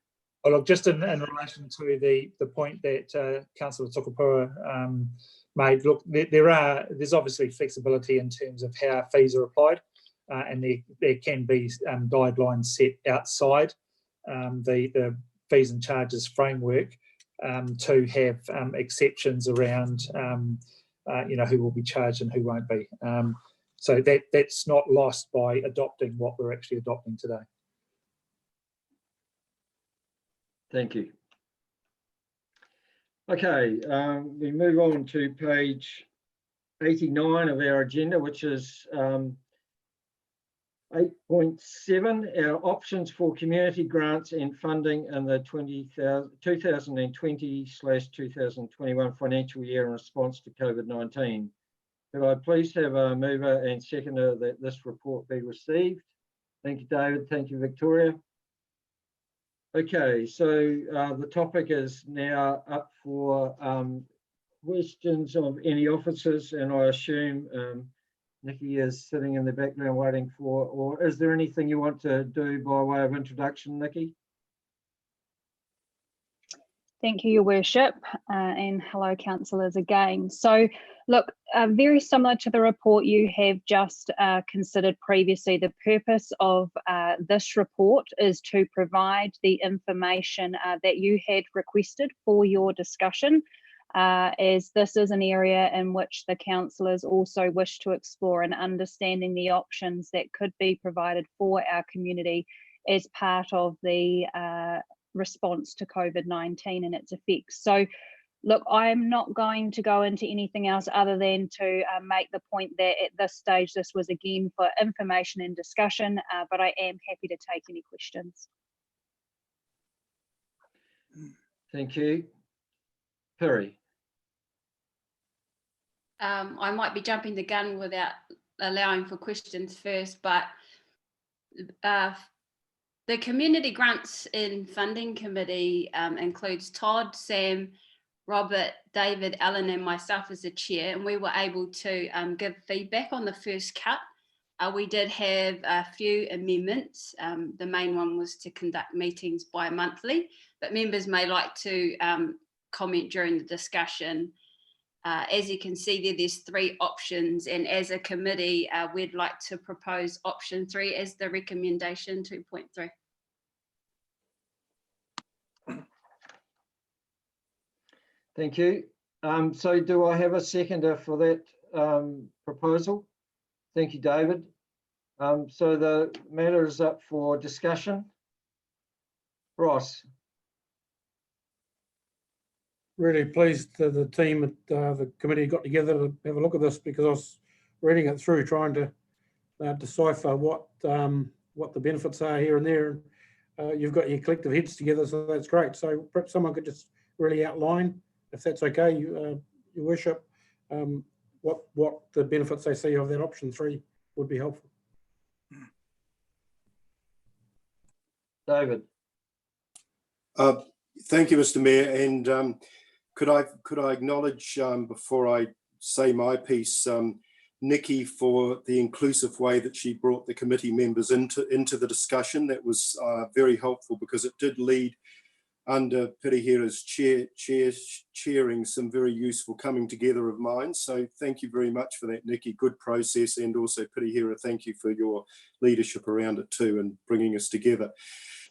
Speaker 11: Oh, look, just in relation to the point that Councillor Tukapua made, look, there's obviously flexibility in terms of how fees are applied, and there can be guidelines set outside the fees and charges framework to have exceptions around who will be charged and who won't be. So that's not lost by adopting what we're actually adopting today.
Speaker 1: Thank you. Okay, we move on to page 89 of our agenda, which is 8.7, our options for community grants and funding in the 2020/2021 financial year in response to COVID-19. Could I please have a mover and seconder that this report be received? Thank you, David. Thank you, Victoria. Okay, so the topic is now up for questions of any officers, and I assume Nikki is sitting in the background waiting for, or is there anything you want to do by way of introduction, Nikki?
Speaker 12: Thank you, Your Worship, and hello, councillors again. So, look, very similar to the report you have just considered previously, the purpose of this report is to provide the information that you had requested for your discussion, as this is an area in which the councillors also wish to explore and understanding the options that could be provided for our community as part of the response to COVID-19 and its effects. So look, I'm not going to go into anything else other than to make the point that at this stage this was again for information and discussion, but I am happy to take any questions.
Speaker 1: Thank you. Perry.
Speaker 2: I might be jumping the gun without allowing for questions first, but the Community Grants and Funding Committee includes Todd, Sam, Robert, David, Alan and myself as the chair, and we were able to give feedback on the first cut. We did have a few amendments. The main one was to conduct meetings bi-monthly, but members may like to comment during the discussion. As you can see there's 3 options, and as a committee, we'd like to propose option 3 as the recommendation 2.3.
Speaker 1: Thank you. So do I have a seconder for that proposal? Thank you, David. So the matter is up for discussion. Ross.
Speaker 4: Really pleased that the team at the committee got together to have a look at this, because I was reading it through trying to decipher what the benefits are here and there. You've got your collective heads together, so that's great. So perhaps someone could just really outline, if that's okay, Your Worship, what the benefits they see of that option 3 would be helpful.
Speaker 1: David.
Speaker 17: Thank you, Mr. Mayor, and could I acknowledge before I say my piece, Nikki, for the inclusive way that she brought the committee members into the discussion. That was very helpful, because it did lead under Pirihira's chairing some very useful coming together of minds. So thank you very much for that, Nikki. Good process, and also Pirihira, thank you for your leadership around it too and bringing us together.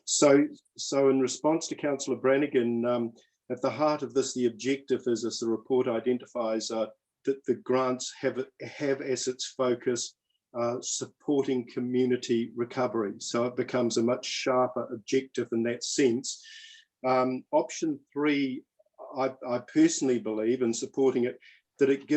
Speaker 17: So in response to Councillor Brannigan, at the heart of this, the objective is, as the report identifies, that the grants have as its focus supporting community recovery. So it becomes a much sharper objective in that sense. Option 3, I personally believe in supporting it, that it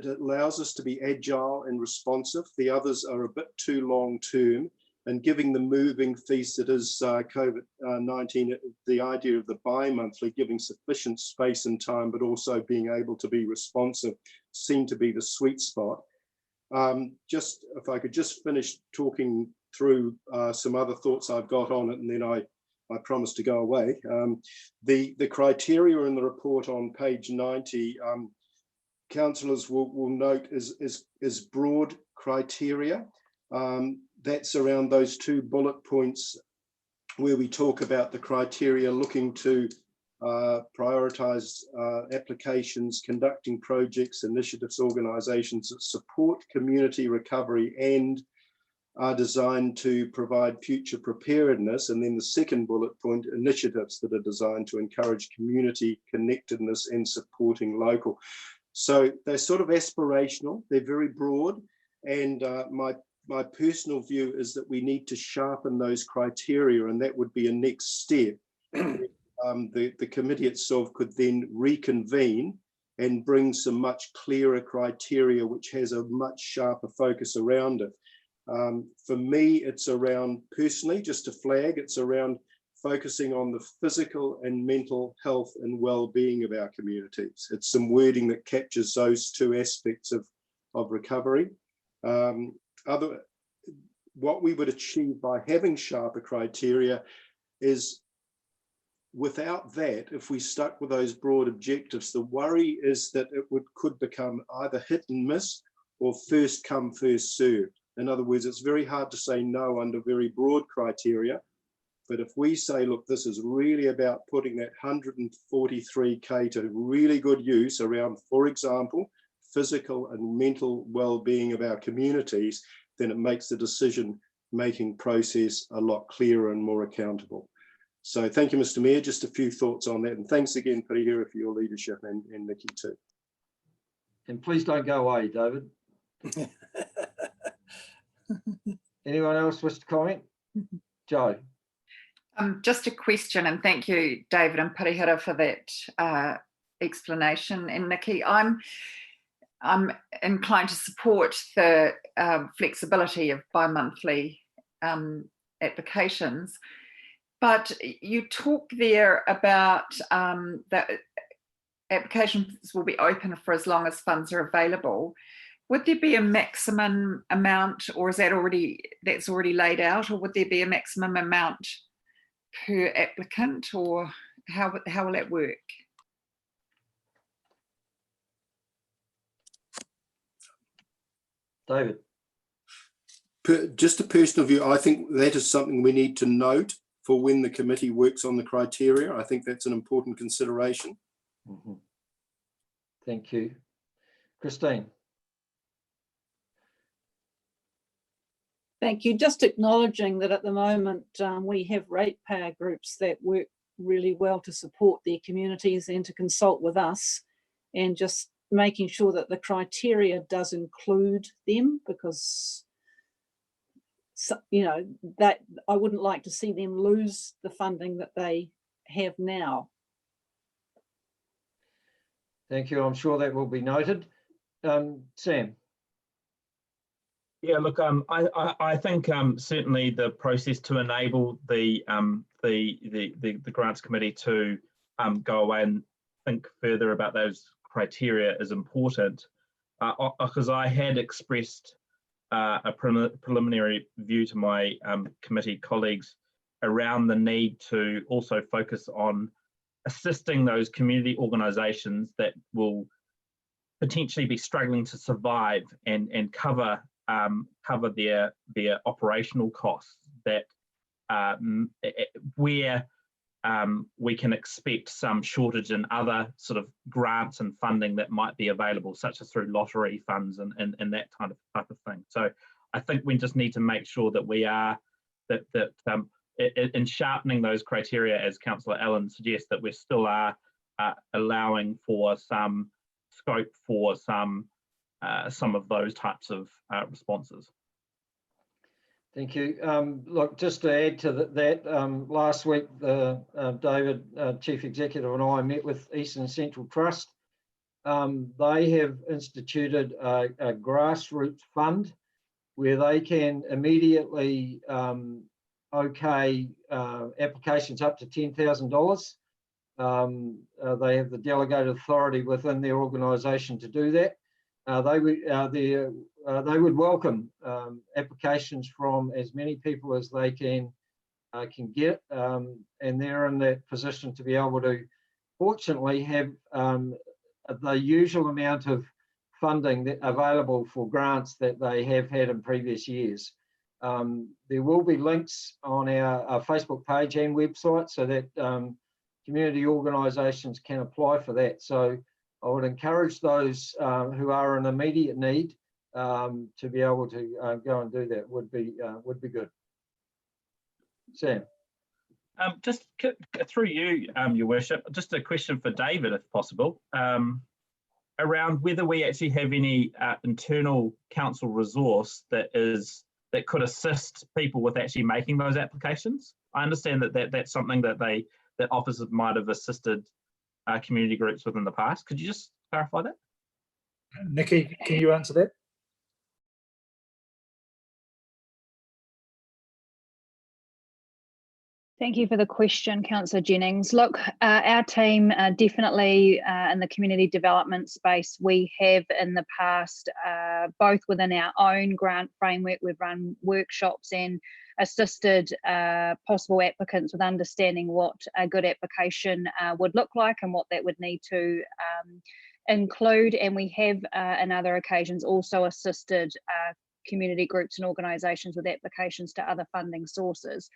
Speaker 17: allows us to be agile and responsive. The others are a bit too long term, and giving the moving feast that is COVID-19, the idea of the bi-monthly, giving sufficient space and time, but also being able to be responsive, seem to be the sweet spot. Just if I could just finish talking through some other thoughts I've got on it, and then I promise to go away. The criteria in the report on page 90, councillors will note is broad criteria. That's around those 2 bullet points where we talk about the criteria looking to prioritise applications, conducting projects, initiatives, organisations that support community recovery and are designed to provide future preparedness. And then the second bullet point, initiatives that are designed to encourage community connectedness and supporting local. So they're sort of aspirational, they're very broad, and my personal view is that we need to sharpen those criteria, and that would be a next step. The committee itself could then reconvene and bring some much clearer criteria which has a much sharper focus around it. For me, it's around, personally, just to flag, it's around focusing on the physical and mental health and well-being of our communities. It's some wording that captures those 2 aspects of recovery. What we would achieve by having sharper criteria is, without that, if we stuck with those broad objectives, the worry is that it could become either hit and miss or first come, first served. In other words, it's very hard to say no under very broad criteria. But if we say, look, this is really about putting that 143K to really good use around, for example, physical and mental well-being of our communities, then it makes the decision-making process a lot clearer and more accountable. So thank you, Mr. Mayor. Just a few thoughts on that. And thanks again, Pirihira, for your leadership, and Nikki too.
Speaker 1: And please don't go away, David. Anyone else wish to comment? Joe.
Speaker 6: Just a question, and thank you, David and Pirihira, for that explanation. And Nikki, I'm inclined to support the flexibility of bi-monthly applications, but you talk there about that applications will be open for as long as funds are available. Would there be a maximum amount, or is that's already laid out, or would there be a maximum amount per applicant, or how will that work?
Speaker 1: David.
Speaker 17: Just a personal view, I think that is something we need to note for when the committee works on the criteria. I think that's an important consideration.
Speaker 1: Mm-hmm. Thank you. Christine.
Speaker 15: Thank you. Just acknowledging that at the moment we have ratepayer groups that work really well to support their communities and to consult with us, and just making sure that the criteria does include them, because that I wouldn't like to see them lose the funding that they have now.
Speaker 1: Thank you. I'm sure that will be noted. Sam.
Speaker 13: Yeah, look, I think certainly the process to enable the grants committee to go away and think further about those criteria is important, because I had expressed a preliminary view to my committee colleagues around the need to also focus on assisting those community organisations that will potentially be struggling to survive and cover their operational costs, that where we can expect some shortage in other sort of grants and funding that might be available, such as through lottery funds and that kind of type of thing. So I think we just need to make sure that we are in sharpening those criteria, as Councillor Allen suggests, that we still are allowing for some scope for some of those types of responses.
Speaker 1: Thank you. Look, just to add to that, last week, David, Chief Executive, and I met with Eastern Central Trust. They have instituted a grassroots fund where they can immediately okay applications up to $10,000. They have the delegated authority within their organisation to do that. They would welcome applications from as many people as they can get, and they're in that position to be able to, fortunately, have the usual amount of funding that available for grants that they have had in previous years. There will be links on our Facebook page and website so that community organisations can apply for that. So I would encourage those who are in immediate need to be able to go and do that. Would be good. Sam.
Speaker 13: Just through you, Your Worship, just a question for David, if possible, around whether we actually have any internal council resource that could assist people with actually making those applications. I understand that's something that officers might have assisted community groups with in the past. Could you just clarify that?
Speaker 11: Nikki, can you answer that?
Speaker 12: Thank you for the question, Councillor Jennings. Look, our team definitely in the community development space, we have in the past, both within our own grant framework, we've run workshops and assisted possible applicants with understanding what a good application would look like and what that would need to include. And we have on other occasions also assisted community groups and organisations with applications to other funding sources.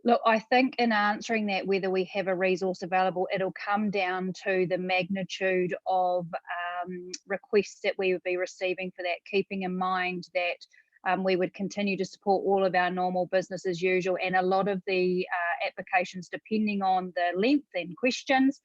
Speaker 12: Look, I think in answering that, whether we have a resource available, it'll come down to the magnitude of requests that we would be receiving for that, keeping in mind that we would continue to support all of our normal business as usual, and a lot of the applications, depending on the length and questions,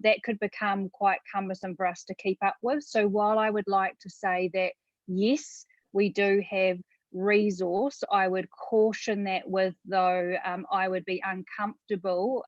Speaker 12: that could become quite cumbersome for us to keep up with. So while I would like to say that, yes, we do have resource, I would caution that with, though, I would be uncomfortable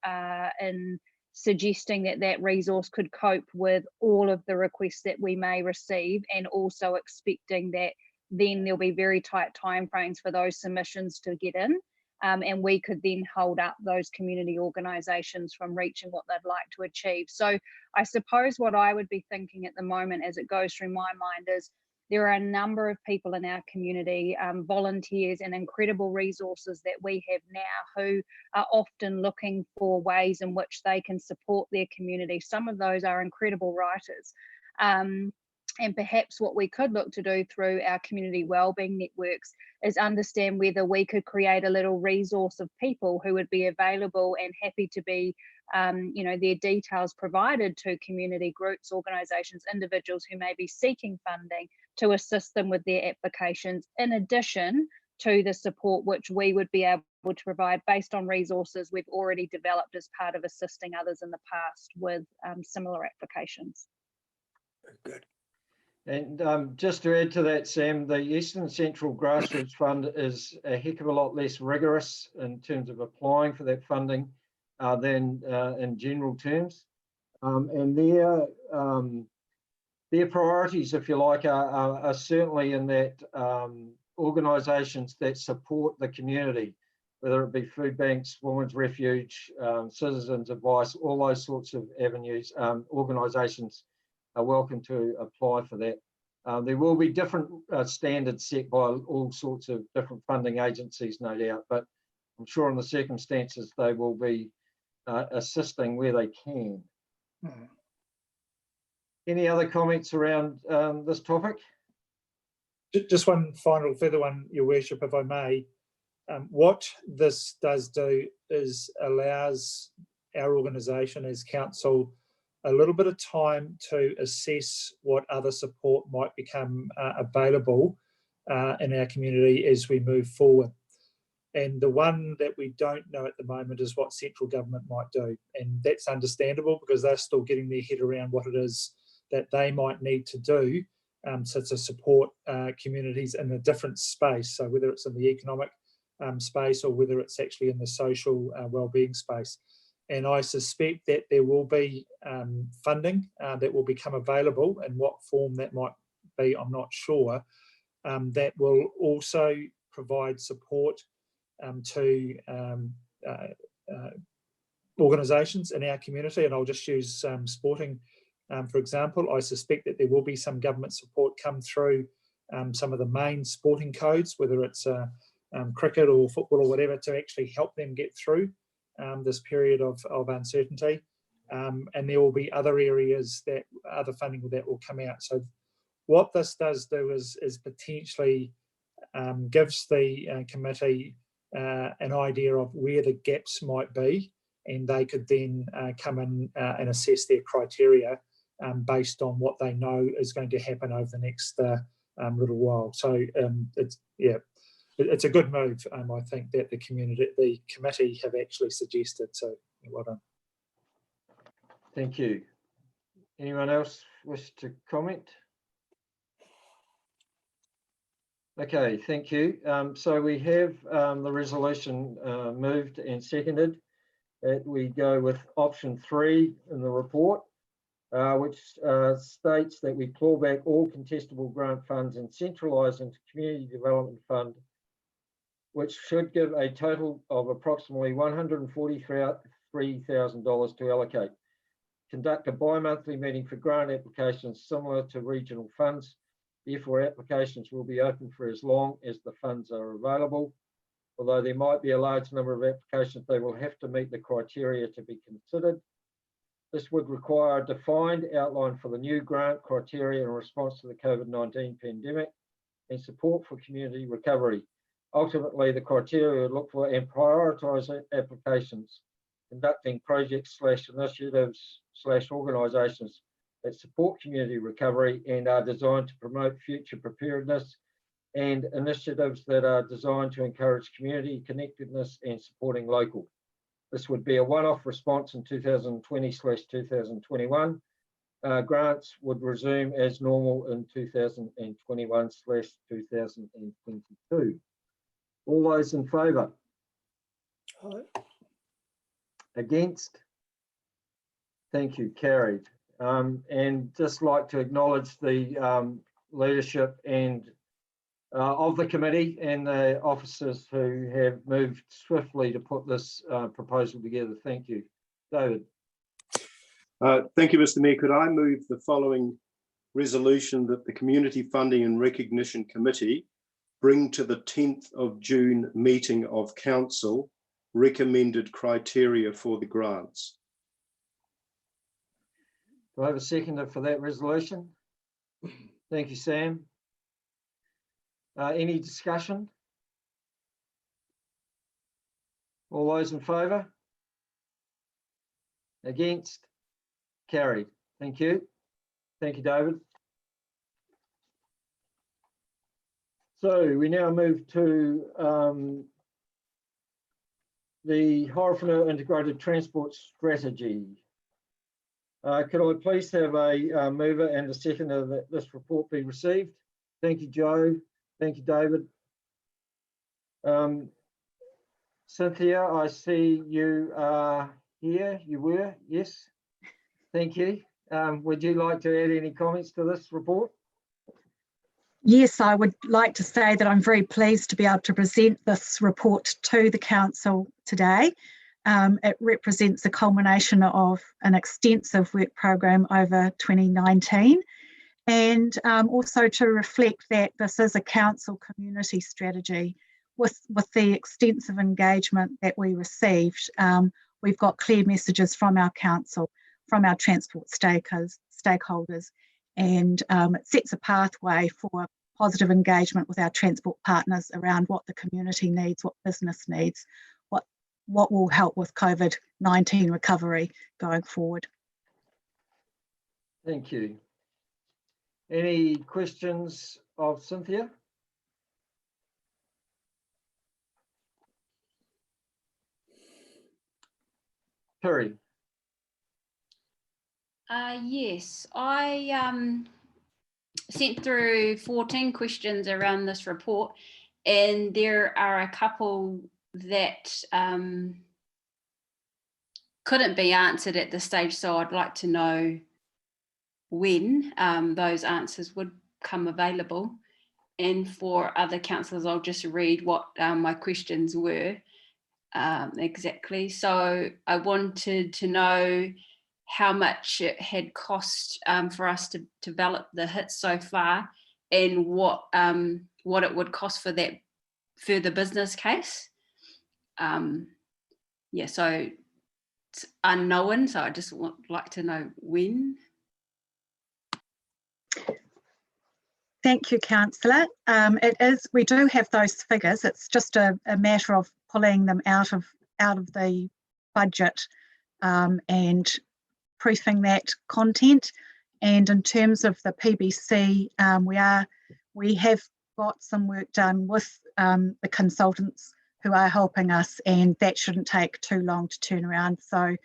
Speaker 12: in suggesting that resource could cope with all of the requests that we may receive, and also expecting that then there'll be very tight timeframes for those submissions to get in, and we could then hold up those community organisations from reaching what they'd like to achieve. So I suppose what I would be thinking at the moment as it goes through my mind is, there are a number of people in our community, volunteers and incredible resources that we have now, who are often looking for ways in which they can support their community. Some of those are incredible writers. And perhaps what we could look to do through our community wellbeing networks is understand whether we could create a little resource of people who would be available and happy to be, their details provided to community groups, organisations, individuals who may be seeking funding to assist them with their applications, in addition to the support which we would be able to provide based on resources we've already developed as part of assisting others in the past with similar applications.
Speaker 3: Good.
Speaker 1: And just to add to that, Sam, the Eastern Central Grassroots Fund is a heck of a lot less rigorous in terms of applying for that funding than in general terms. And their priorities, if you like, are certainly in that organisations that support the community, whether it be food banks, Women's Refuge, Citizens Advice, all those sorts of avenues, organisations are welcome to apply for that. There will be different standards set by all sorts of different funding agencies, no doubt, but I'm sure in the circumstances they will be assisting where they can. Any other comments around this topic?
Speaker 11: Just one final further one, Your Worship, if I may. What this does do is allows our organisation as council a little bit of time to assess what other support might become available in our community as we move forward. And the one that we don't know at the moment is what central government might do. And that's understandable because they're still getting their head around what it is that they might need to do to support communities in a different space. So whether it's in the economic space or whether it's actually in the social wellbeing space. And I suspect that there will be funding that will become available. In what form that might be, I'm not sure. That will also provide support to organisations in our community. And I'll just use sporting, for example. I suspect that there will be some government support come through some of the main sporting codes, whether it's cricket or football or whatever, to actually help them get through this period of uncertainty. And there will be other areas that other funding that will come out. So what this does do is potentially gives the committee an idea of where the gaps might be, and they could then come in and assess their criteria based on what they know is going to happen over the next little while. So it's a good move, I think, that the committee have actually suggested. So well done.
Speaker 1: Thank you. Anyone else wish to comment? Okay, thank you. So we have the resolution moved and seconded. That we go with option 3 in the report, which states that we claw back all contestable grant funds and centralise into Community Development Fund, which should give a total of approximately $143,000 to allocate. Conduct a bi-monthly meeting for grant applications similar to regional funds. Therefore, applications will be open for as long as the funds are available. Although there might be a large number of applications, they will have to meet the criteria to be considered. This would require a defined outline for the new grant criteria in response to the COVID-19 pandemic and support for community recovery. Ultimately, the criteria would look for and prioritise applications, conducting projects/initiatives/organisations that support community recovery and are designed to promote future preparedness, and initiatives that are designed to encourage community connectedness and supporting local. This would be a one-off response in 2020/2021. Grants would resume as normal in 2021/2022. All those in favour? Against? Thank you, carried. And just like to acknowledge the leadership and of the committee and the officers who have moved swiftly to put this proposal together. Thank you. David.
Speaker 17: Thank you, Mr. Mayor. Could I move the following resolution that the Community Funding and Recognition Committee bring to the 10th of June meeting of Council recommended criteria for the grants?
Speaker 1: Do I have a seconder for that resolution? Thank you, Sam. Any discussion? All those in favour? Against? Carried. Thank you. Thank you, David. So we now move to the Horowhenua Integrated Transport Strategy. Could I please have a mover and a seconder that this report be received? Thank you, Joe. Thank you, David. Cynthia, I see you are here. You were, yes. Thank you. Would you like to add any comments to this report?
Speaker 18: Yes, I would like to say that I'm very pleased to be able to present this report to the council today. It represents the culmination of an extensive work program over 2019, and also to reflect that this is a council community strategy with the extensive engagement that we received. We've got clear messages from our council, from our transport stakeholders, and it sets a pathway for positive engagement with our transport partners around what the community needs, what business needs, what will help with COVID-19 recovery going forward.
Speaker 1: Thank you. Any questions of Cynthia? Piri.
Speaker 2: Yes, I sent through 14 questions around this report, and there are a couple that couldn't be answered at this stage, so I'd like to know when those answers would come available. And for other councillors, I'll just read what my questions were exactly. So I wanted to know how much it had cost for us to develop the hits so far, and what it would cost for that further business case. Yeah, so it's unknown, so I just like to know when.
Speaker 18: Thank you, councillor. It is, we do have those figures. It's just a matter of pulling them out of the budget and proofing that content. And in terms of the PBC, we have got some work done with the consultants who are helping us, and that shouldn't take too long to turn around. So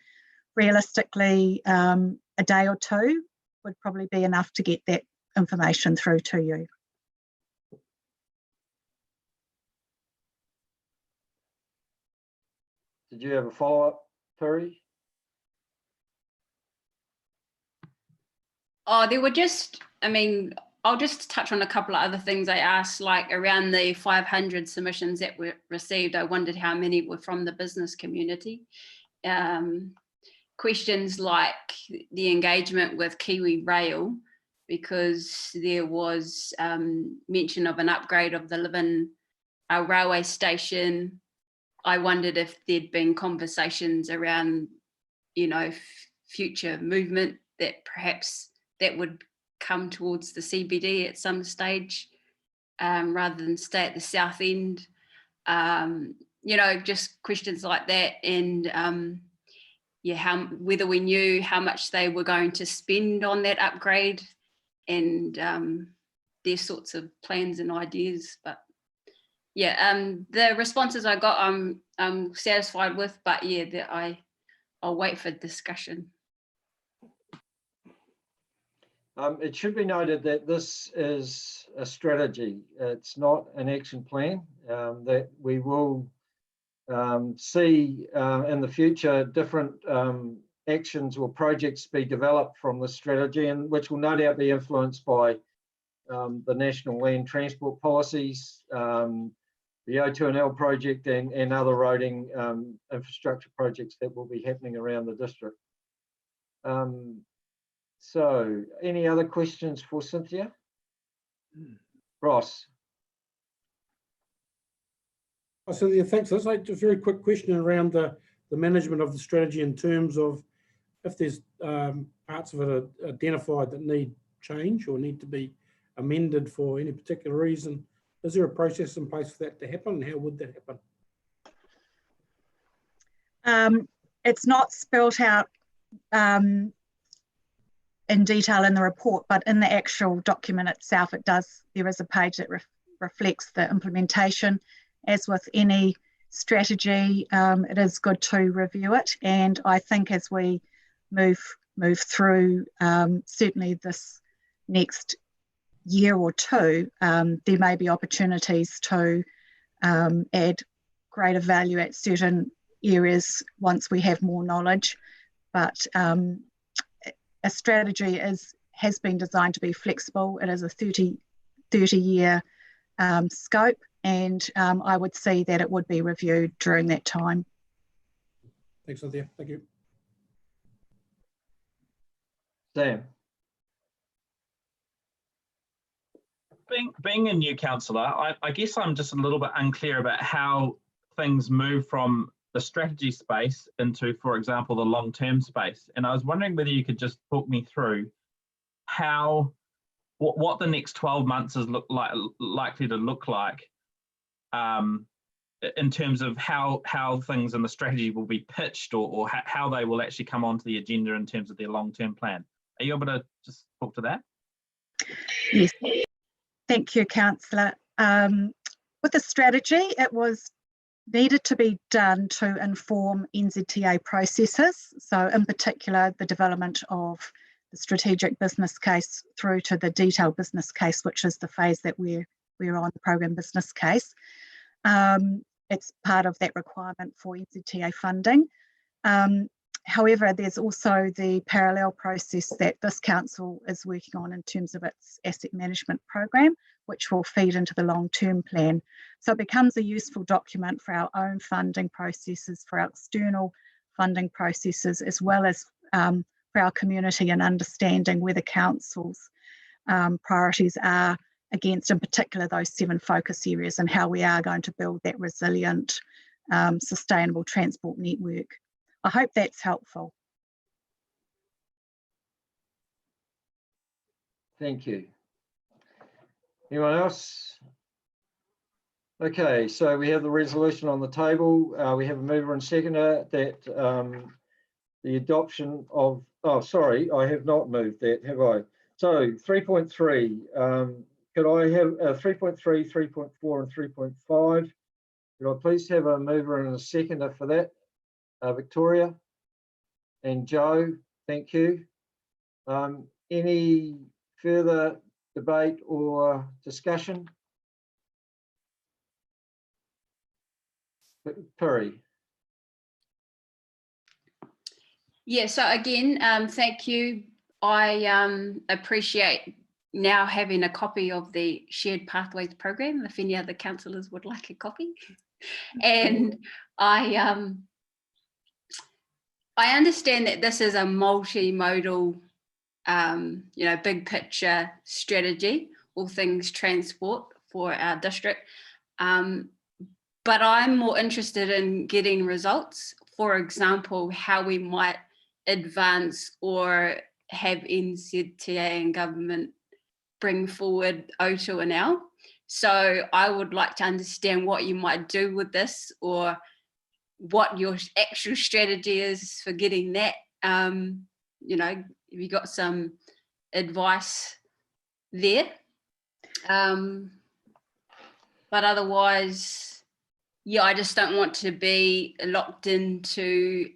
Speaker 18: realistically, a day or two would probably be enough to get that information through to you.
Speaker 1: Did you have a follow-up, Piri?
Speaker 2: Oh, there were just, I mean, I'll just touch on a couple of other things I asked, like around the 500 submissions that were received. I wondered how many were from the business community. Questions like the engagement with Kiwi Rail, because there was mention of an upgrade of the Lytton railway station. I wondered if there'd been conversations around, you know, future movement that perhaps that would come towards the CBD at some stage, rather than stay at the south end. You know, just questions like that. And yeah, whether we knew how much they were going to spend on that upgrade, and their sorts of plans and ideas. But yeah, the responses I got, I'm satisfied with, but yeah, I'll wait for discussion.
Speaker 1: It should be noted that this is a strategy. It's not an action plan. That we will see in the future different actions or projects be developed from this strategy, and which will no doubt be influenced by the national land transport policies, the O2NL project, and other roading infrastructure projects that will be happening around the district. So any other questions for Cynthia? Ross.
Speaker 4: Oh, Cynthia, thanks. That's like a very quick question around the management of the strategy, in terms of if there's parts of it identified that need change or need to be amended for any particular reason. Is there a process in place for that to happen, and how would that happen?
Speaker 18: It's not spelled out in detail in the report, but in the actual document itself, there is a page that reflects the implementation. As with any strategy, it is good to review it, and I think as we move through certainly this next year or two, there may be opportunities to add greater value at certain areas once we have more knowledge. But a strategy has been designed to be flexible. It is a 30-year scope, and I would see that it would be reviewed during that time.
Speaker 4: Thanks, Cynthia. Thank you.
Speaker 1: Sam.
Speaker 13: Being a new councillor, I guess I'm just a little bit unclear about how things move from the strategy space into, for example, the long-term space. And I was wondering whether you could just talk me through what the next 12 months is likely to look like, in terms of how things in the strategy will be pitched, or how they will actually come onto the agenda in terms of their long-term plan. Are you able to just talk to that?
Speaker 18: Yes. Thank you, councillor. With the strategy, it was needed to be done to inform NZTA processes. So in particular, the development of the strategic business case through to the detailed business case, which is the phase that we're on, the program business case. It's part of that requirement for NZTA funding. However, there's also the parallel process that this council is working on in terms of its asset management program, which will feed into the long-term plan. So it becomes a useful document for our own funding processes, for our external funding processes, as well as for our community and understanding where the council's priorities are against, in particular, those 7 focus areas and how we are going to build that resilient, sustainable transport network. I hope that's helpful.
Speaker 1: Thank you. Anyone else? Okay, so we have the resolution on the table. We have a mover and seconder that the adoption of, oh, sorry, I have not moved that, have I? So 3.3, could I have 3.3, 3.4 and 3.5? Could I please have a mover and a seconder for that? Victoria and Joe, thank you. Any further debate or discussion? Piri.
Speaker 2: Yeah, so again, thank you. I appreciate now having a copy of the Shared Pathways program, if any other councillors would like a copy. And I understand that this is a multimodal, big picture strategy, all things transport for our district. But I'm more interested in getting results. For example, how we might advance or have NZTA and government bring forward O2NL. So I would like to understand what you might do with this, or what your actual strategy is for getting that. Have you got some advice there? But otherwise, yeah, I just don't want to be locked into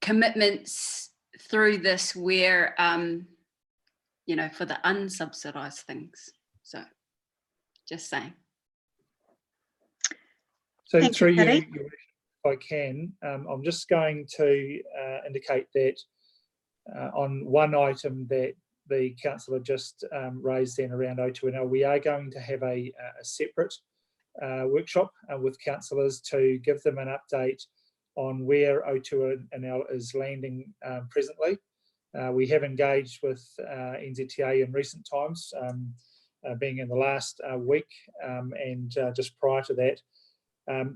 Speaker 2: commitments through this where, for the unsubsidized things. So just saying.
Speaker 11: So
Speaker 18: Thank
Speaker 11: through
Speaker 18: you,
Speaker 11: you,
Speaker 18: Piri.
Speaker 11: Your Worship, if I can, I'm just going to indicate that on one item that the councillor just raised then around O2NL, we are going to have a separate workshop with councillors to give them an update on where O2NL is landing presently. We have engaged with NZTA in recent times, being in the last week and just prior to that.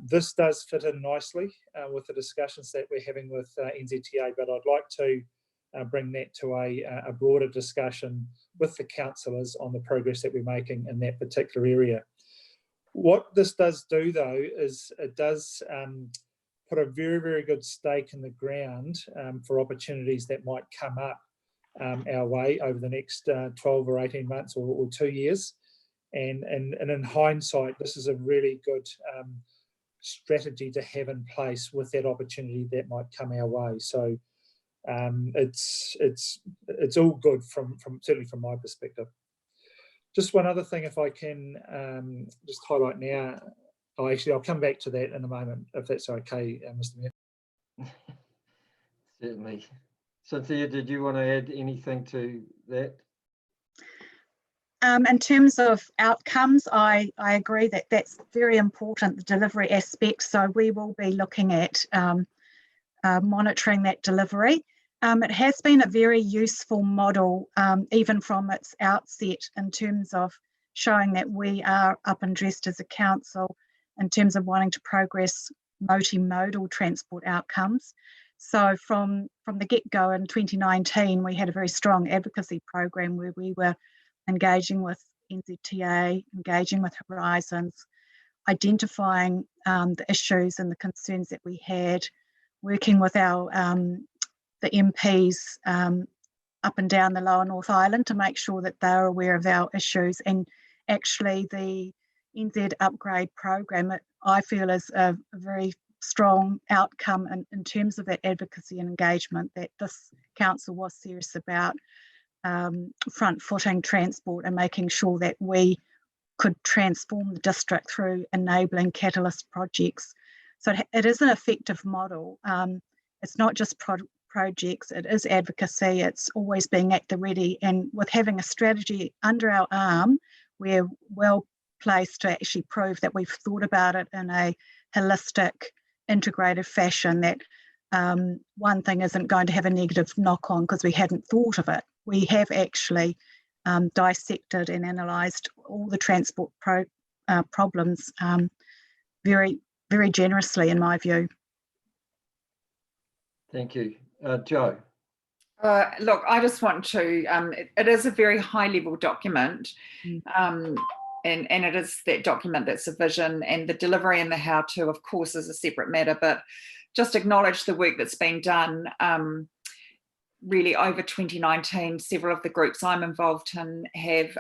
Speaker 11: This does fit in nicely with the discussions that we're having with NZTA, but I'd like to bring that to a broader discussion with the councillors on the progress that we're making in that particular area. What this does do, though, is it does put a very, very good stake in the ground for opportunities that might come up our way over the next 12 or 18 months or 2 years. And in hindsight, this is a really good strategy to have in place with that opportunity that might come our way. So it's all good from certainly from my perspective. Just one other thing, if I can just highlight now. Oh, actually, I'll come back to that in a moment, if that's okay, Mr. Mayor.
Speaker 1: Certainly. Cynthia, did you want to add anything to that?
Speaker 18: In terms of outcomes, I agree that that's very important, the delivery aspect. So we will be looking at monitoring that delivery. It has been a very useful model, even from its outset, in terms of showing that we are up and dressed as a council in terms of wanting to progress multimodal transport outcomes. So from the get-go in 2019, we had a very strong advocacy program where we were engaging with NZTA, engaging with Horizons, identifying the issues and the concerns that we had, working with our the MPs up and down the Lower North Island to make sure that they're aware of our issues, and actually the NZ upgrade program, I feel is a very strong outcome in terms of that advocacy and engagement, that this council was serious about front-footing transport and making sure that we could transform the district through enabling catalyst projects. So it is an effective model. It's not just projects, it is advocacy, it's always being at the ready, and with having a strategy under our arm, we're well placed to actually prove that we've thought about it in a holistic, integrated fashion, that one thing isn't going to have a negative knock-on because we hadn't thought of it. We have actually dissected and analysed all the transport problems very, very generously, in my view.
Speaker 1: Thank you. Jo.
Speaker 6: Look, I just want to, it is a very high level document, and it is that document that's a vision, and the delivery and the how to, of course, is a separate matter, but just acknowledge the work that's been done. Really over 2019, several of the groups I'm involved in have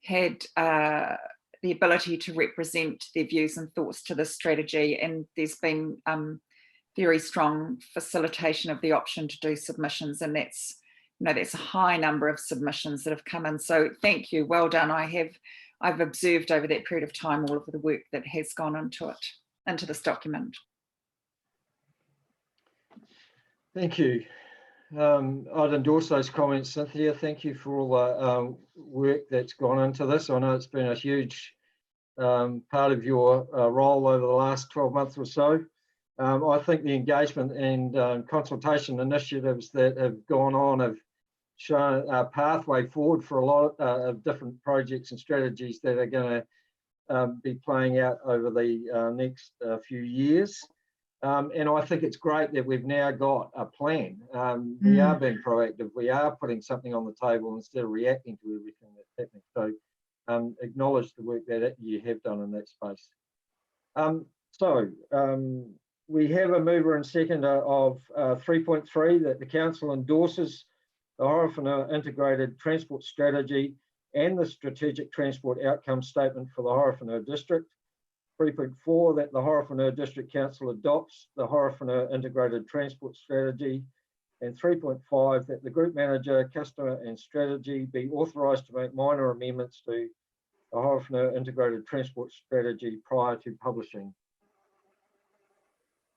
Speaker 6: had the ability to represent their views and thoughts to this strategy, and there's been very strong facilitation of the option to do submissions, and that's, you know, that's a high number of submissions that have come in. So thank you, well done. I've observed over that period of time all of the work that has gone into it, into this document.
Speaker 1: Thank you. I'd endorse those comments, Cynthia. Thank you for all the work that's gone into this. I know it's been a huge part of your role over the last 12 months or so. I think the engagement and consultation initiatives that have gone on have shown a pathway forward for a lot of different projects and strategies that are going to be playing out over the next few years. And I think it's great that we've now got a plan. We are being proactive. We are putting something on the table instead of reacting to everything that's happening. So acknowledge the work that you have done in that space. We have a mover and seconder of 3.3, that the council endorses the Horowhenua Integrated Transport Strategy and the Strategic Transport Outcome Statement for the Horowhenua District. 3.4, that the Horowhenua District Council adopts the Horowhenua Integrated Transport Strategy. And 3.5, that the Group Manager, Customer and Strategy be authorised to make minor amendments to the Horowhenua Integrated Transport Strategy prior to publishing.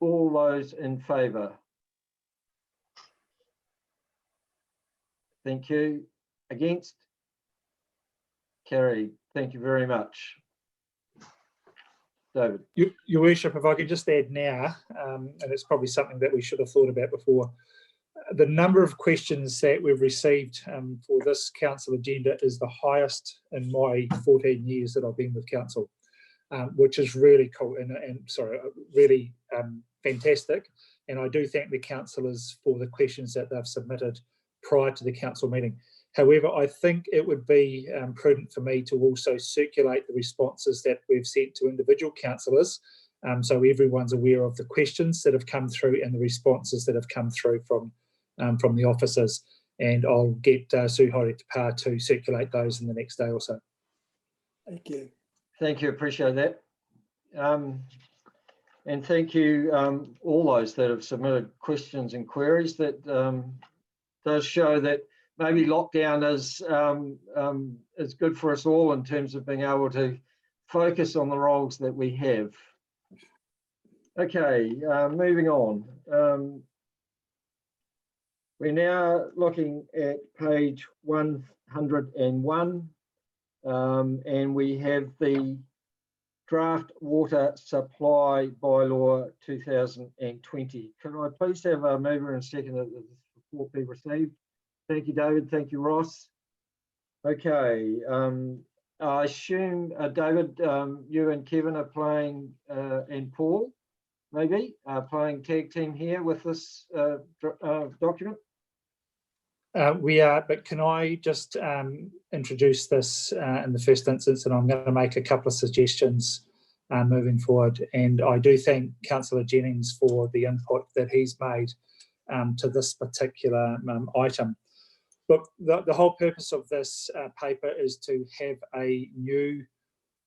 Speaker 1: All those in favour? Thank you. Against? Carried. Thank you very much. David.
Speaker 11: Your Worship, if I could just add now, and it's probably something that we should have thought about before, the number of questions that we've received for this council agenda is the highest in my 14 years that I've been with council, which is really cool and really fantastic. And I do thank the councillors for the questions that they've submitted prior to the council meeting. However, I think it would be prudent for me to also circulate the responses that we've sent to individual councillors, so everyone's aware of the questions that have come through and the responses that have come through from the officers. And I'll get Sue Haere Te Pā to circulate those in the next day or so.
Speaker 3: Thank you.
Speaker 1: Thank you, appreciate that. And thank you all those that have submitted questions and queries. That does show that maybe lockdown is good for us all in terms of being able to focus on the roles that we have. Okay, moving on. We're now looking at page 101, and we have the Draft Water Supply Bylaw 2020. Can I please have a mover and second that this report be received? Thank you, David. Thank you, Ross. Okay. I assume, David, you and Kevin are playing, and Paul, maybe, playing tag team here with this document?
Speaker 11: We are, but can I just introduce this in the first instance, and I'm going to make a couple of suggestions moving forward. And I do thank Councillor Jennings for the input that he's made to this particular item. Look, the whole purpose of this paper is to have a new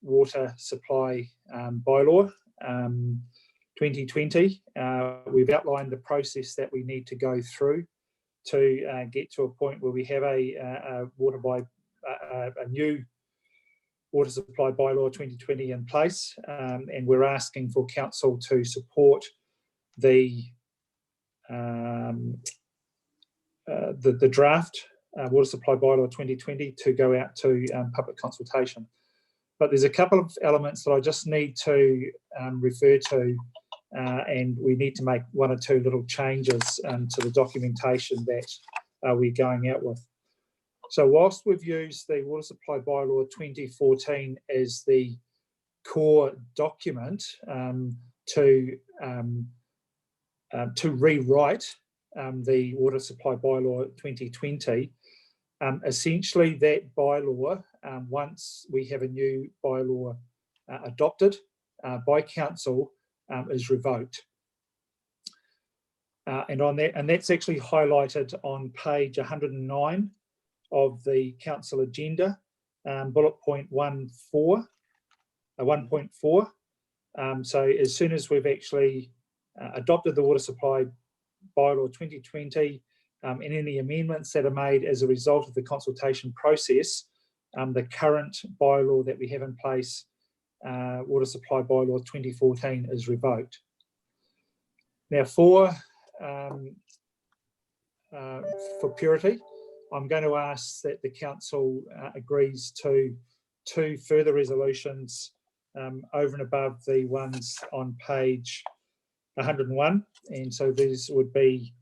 Speaker 11: water supply bylaw 2020. We've outlined the process that we need to go through to get to a point where we have a new water supply bylaw 2020 in place, and we're asking for council to support the draft water supply bylaw 2020 to go out to public consultation. But there's a couple of elements that I just need to refer to, and we need to make one or two little changes to the documentation that we're going out with. So whilst we've used the water supply bylaw 2014 as the core document to rewrite the water supply bylaw 2020, essentially that bylaw, once we have a new bylaw adopted by council, is revoked. And that's actually highlighted on page 109 of the council agenda, bullet point 1.4. So as soon as we've actually adopted the water supply bylaw 2020 and any amendments that are made as a result of the consultation process, the current bylaw that we have in place, water supply bylaw 2014, is revoked. Now for purity, I'm going to ask that the council agrees to 2 further resolutions over and above the ones on page 101, and so these would be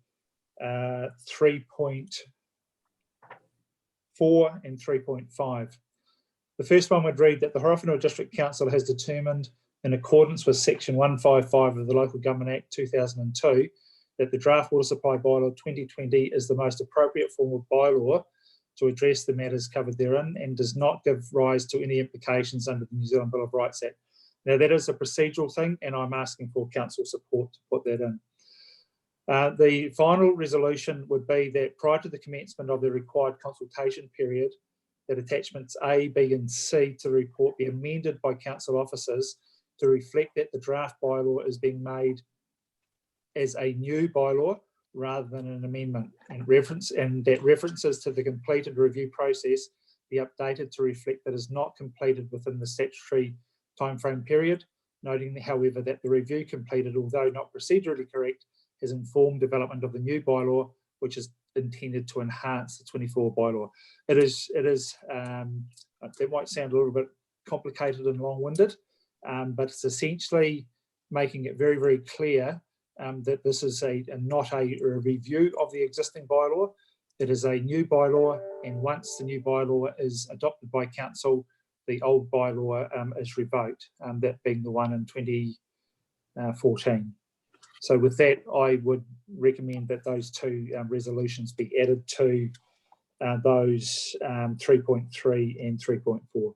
Speaker 11: 3.4 and 3.5. The first one would read that the Horowhenua District Council has determined, in accordance with section 155 of the Local Government Act 2002, that the draft water supply bylaw 2020 is the most appropriate form of bylaw to address the matters covered therein and does not give rise to any implications under the New Zealand Bill of Rights Act. Now that is a procedural thing, and I'm asking for council support to put that in. The final resolution would be that prior to the commencement of the required consultation period, that attachments A, B and C to the report be amended by council officers to reflect that the draft bylaw is being made as a new bylaw rather than an amendment, and that references to the completed review process be updated to reflect that is not completed within the statutory timeframe period, noting, however, that the review completed, although not procedurally correct, has informed development of the new bylaw, which is intended to enhance the 24 bylaw. It is that might sound a little bit complicated and long-winded, but it's essentially making it very, very clear that this is not a review of the existing bylaw. It is a new bylaw, and once the new bylaw is adopted by council, the old bylaw is revoked, that being the one in 2014. So with that, I would recommend that those 2 resolutions be added to those 3.3 and 3.4.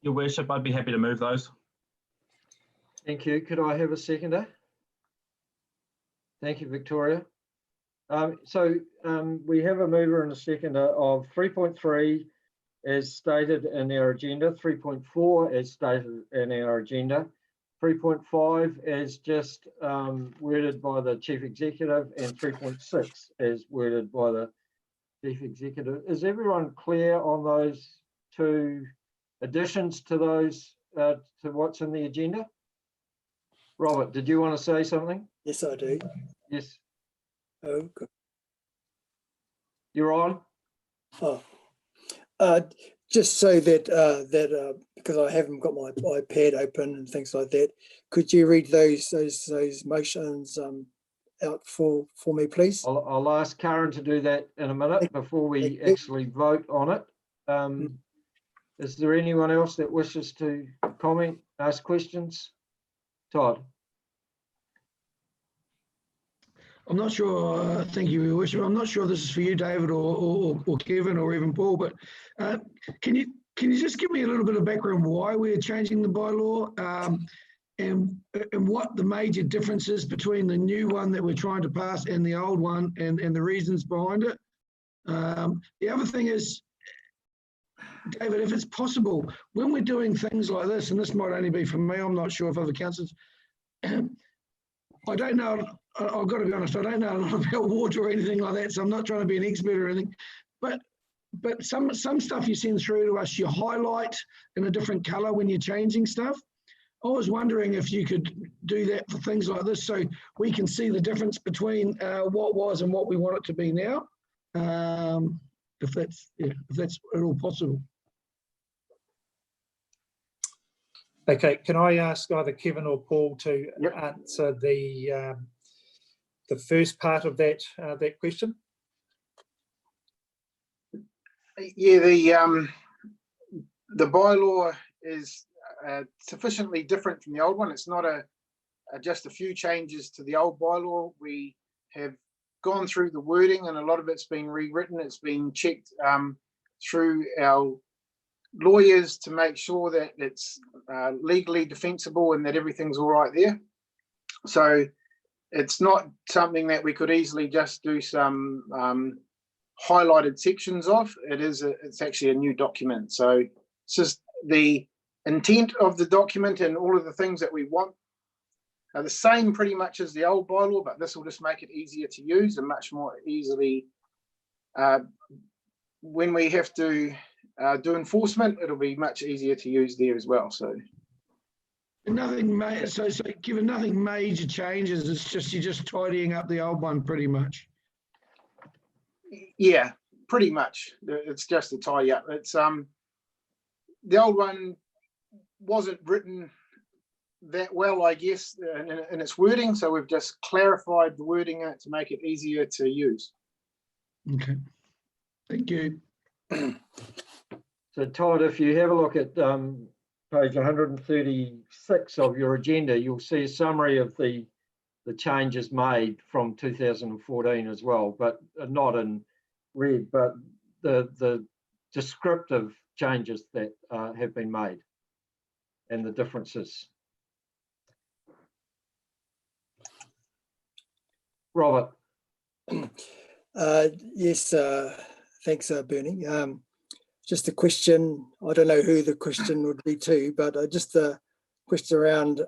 Speaker 13: Your Worship, I'd be happy to move those.
Speaker 1: Thank you. Could I have a seconder? Thank you, Victoria. We have a mover and a seconder of 3.3 as stated in our agenda, 3.4 as stated in our agenda, 3.5 as just worded by the Chief Executive, and 3.6 as worded by the Chief Executive. Is everyone clear on those 2 additions to those, to what's in the agenda? Robert, did you want to say something?
Speaker 3: Yes, I do.
Speaker 1: Yes.
Speaker 3: Oh, good.
Speaker 1: You're on.
Speaker 3: Oh, just so that because I haven't got my iPad open and things like that, could you read those motions out for me, please?
Speaker 1: I'll ask Karen to do that in a minute before we actually vote on it. Is there anyone else that wishes to comment, ask questions? Todd.
Speaker 9: I'm not sure, thank you, Your Worship. I'm not sure if this is for you, David, or Kevin, or even Paul, but can you just give me a little bit of background why we're changing the bylaw, and what the major difference is between the new one that we're trying to pass and the old one, and the reasons behind it? The other thing is, David, if it's possible, when we're doing things like this, and this might only be for me, I'm not sure if other councillors, I don't know, I've got to be honest, I don't know a lot about water or anything like that, so I'm not trying to be an expert or anything, but some stuff you send through to us, you highlight in a different colour when you're changing stuff. I was wondering if you could do that for things like this so we can see the difference between what was and what we want it to be now, if that's at all possible.
Speaker 11: Okay, can I ask either Kevin or Paul to answer the first part of that question?
Speaker 19: Yeah, the bylaw is sufficiently different from the old one. It's not just a few changes to the old bylaw. We have gone through the wording and a lot of it's been rewritten. It's been checked through our lawyers to make sure that it's legally defensible and that everything's all right there. So it's not something that we could easily just do some highlighted sections of. It's actually a new document. So it's just the intent of the document and all of the things that we want are the same pretty much as the old bylaw, but this will just make it easier to use and much more easily when we have to do enforcement, it'll be much easier to use there as well. So
Speaker 9: nothing so given nothing major changes, it's just you're just tidying up the old one pretty much.
Speaker 19: Yeah, pretty much. It's just a tidy up. It's the old one wasn't written that well, I guess, in its wording, so we've just clarified the wording to make it easier to use.
Speaker 9: Okay, thank you.
Speaker 1: So Todd, if you have a look at page 136 of your agenda, you'll see a summary of the changes made from 2014 as well, but not in red, but the descriptive changes that have been made and the differences. Robert.
Speaker 3: Yes, thanks, Bernie. Just a question, I don't know who the question would be to, but just a question around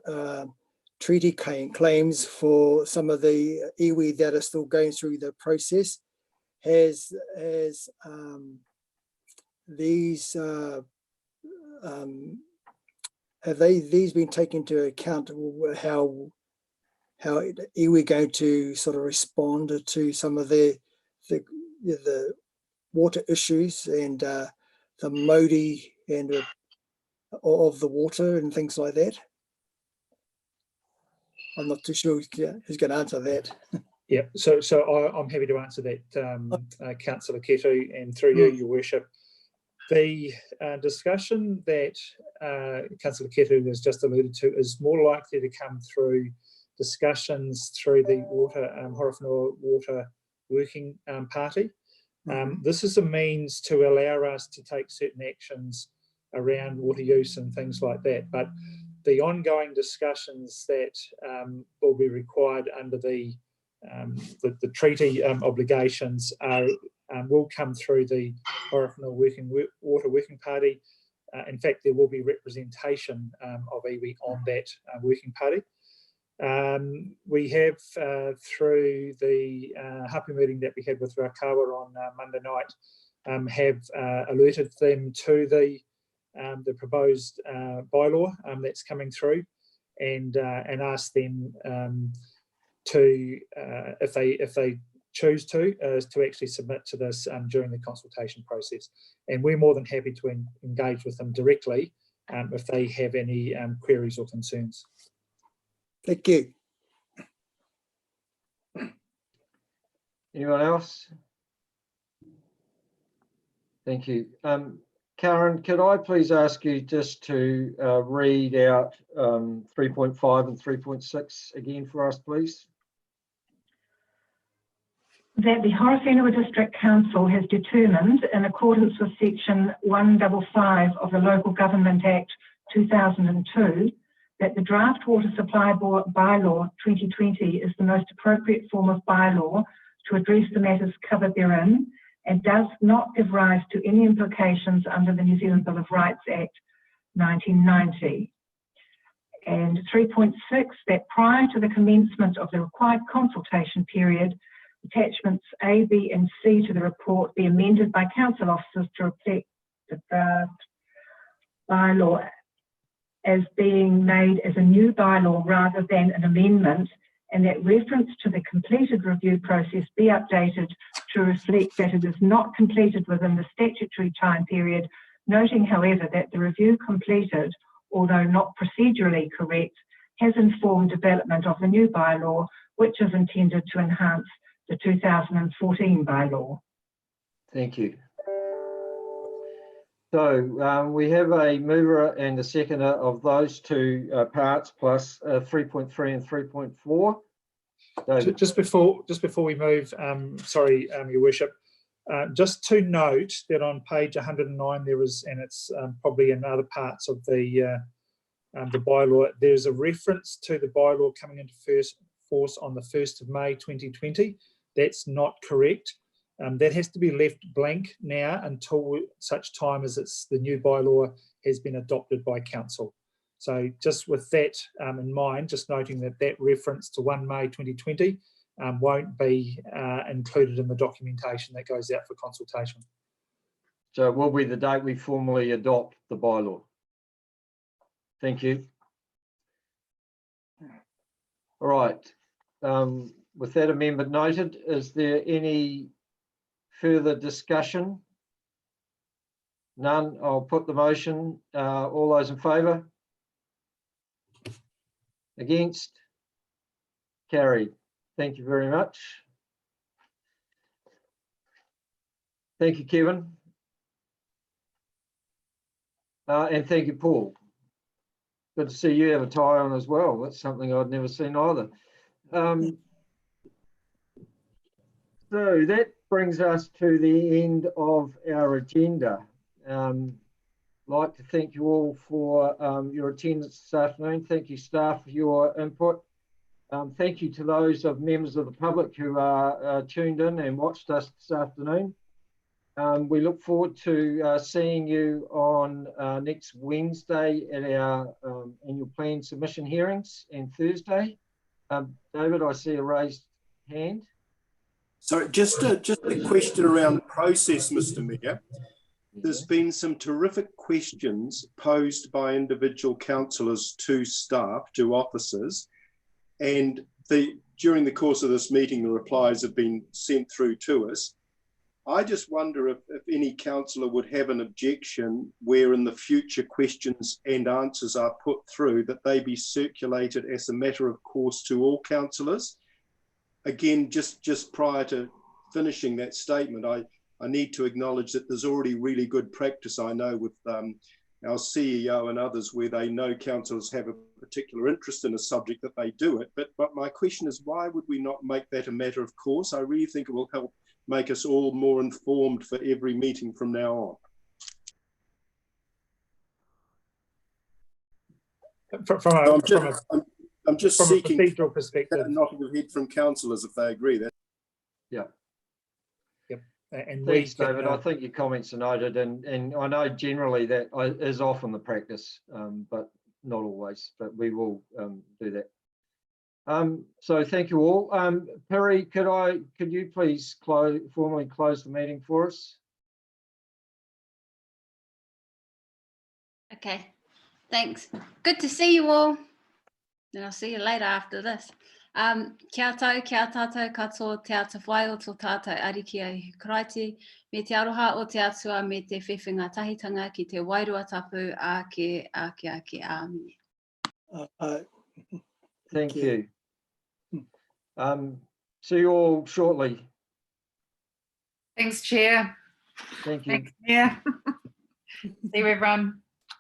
Speaker 3: treaty claims for some of the iwi that are still going through the process. Has these have these been taken into account? How iwi going to sort of respond to some of the water issues and the modi and of the water and things like that? I'm not too sure who's going to answer that.
Speaker 11: Yeah, so I'm happy to answer that, Councillor Ketu, and through you, Your Worship. The discussion that Councillor Ketu has just alluded to is more likely to come through discussions through the Horowhenua Water Working Party. This is a means to allow us to take certain actions around water use and things like that, but the ongoing discussions that will be required under the treaty obligations will come through the Horowhenua Water Working Party. In fact, there will be representation of iwi on that working party. We have, through the hapu meeting that we had with Rakawa on Monday night, have alerted them to the proposed bylaw that's coming through, and asked them to, if they choose to actually submit to this during the consultation process. And we're more than happy to engage with them directly if they have any queries or concerns.
Speaker 3: Thank you.
Speaker 1: Anyone else? Thank you. Karen, could I please ask you just to read out 3.5 and 3.6 again for us, please?
Speaker 8: That the Horowhenua District Council has determined, in accordance with Section 155 of the Local Government Act 2002, that the Draft Water Supply Bylaw 2020 is the most appropriate form of bylaw to address the matters covered therein, and does not give rise to any implications under the New Zealand Bill of Rights Act 1990. And 3.6, that prior to the commencement of the required consultation period, attachments A, B and C to the report be amended by council officers to reflect the draft bylaw as being made as a new bylaw rather than an amendment, and that reference to the completed review process be updated to reflect that it is not completed within the statutory time period, noting, however, that the review completed, although not procedurally correct, has informed development of the new bylaw, which is intended to enhance the 2014 bylaw.
Speaker 1: Thank you. So we have a mover and a seconder of those two parts plus 3.3 and 3.4. David.
Speaker 11: Just before we move, sorry, Your Worship, just to note that on page 109 there is, and it's probably in other parts of the bylaw, there's a reference to the bylaw coming into force on the 1st of May 2020. That's not correct. That has to be left blank now until such time as the new bylaw has been adopted by council. So just with that in mind, just noting that that reference to 1 May 2020 won't be included in the documentation that goes out for consultation.
Speaker 1: So it will be the date we formally adopt the bylaw. Thank you. All right. With that amendment noted, is there any further discussion? None. I'll put the motion. All those in favour? Against? Carried. Thank you very much. Thank you, Kevin. And thank you, Paul. Good to see you have a tie on as well. That's something I'd never seen either. So that brings us to the end of our agenda. I'd like to thank you all for your attendance this afternoon. Thank you, staff, for your input. Thank you to those members of the public who are tuned in and watched us this afternoon. We look forward to seeing you on next Wednesday at our annual plan submission hearings and Thursday. David, I see a raised hand.
Speaker 17: So just a question around the process, Mr. Mayor. There's been some terrific questions posed by individual councillors to staff, to officers, and during the course of this meeting, the replies have been sent through to us. I just wonder if any councillor would have an objection where in the future questions and answers are put through that they be circulated as a matter of course to all councillors. Again, just prior to finishing that statement, I need to acknowledge that there's already really good practice, I know, with our CEO and others where they know councillors have a particular interest in a subject that they do it. But my question is, why would we not make that a matter of course? I really think it will help make us all more informed for every meeting from now on. I'm just seeking a procedural perspective, not to hear from councillors if they agree. That.
Speaker 1: Yeah.
Speaker 11: Yep. And
Speaker 1: thanks, David. I think your comments are noted, and I know generally that is often the practice, but not always. But we will do that. So thank you all. Perry, could you please formally close the meeting for us?
Speaker 2: Okay. Thanks. Good to see you all. And I'll see you later after this. Kia tātou katoa te ata whai o tō tātou ariki a Karaiti, me te aroha o te atua me te whewhinga tahitanga ki te wairua tapu ake āmine.
Speaker 1: Thank you. See you all shortly.
Speaker 6: Thanks, Chair.
Speaker 1: Thank you.
Speaker 6: Thanks, Chair. See you, everyone.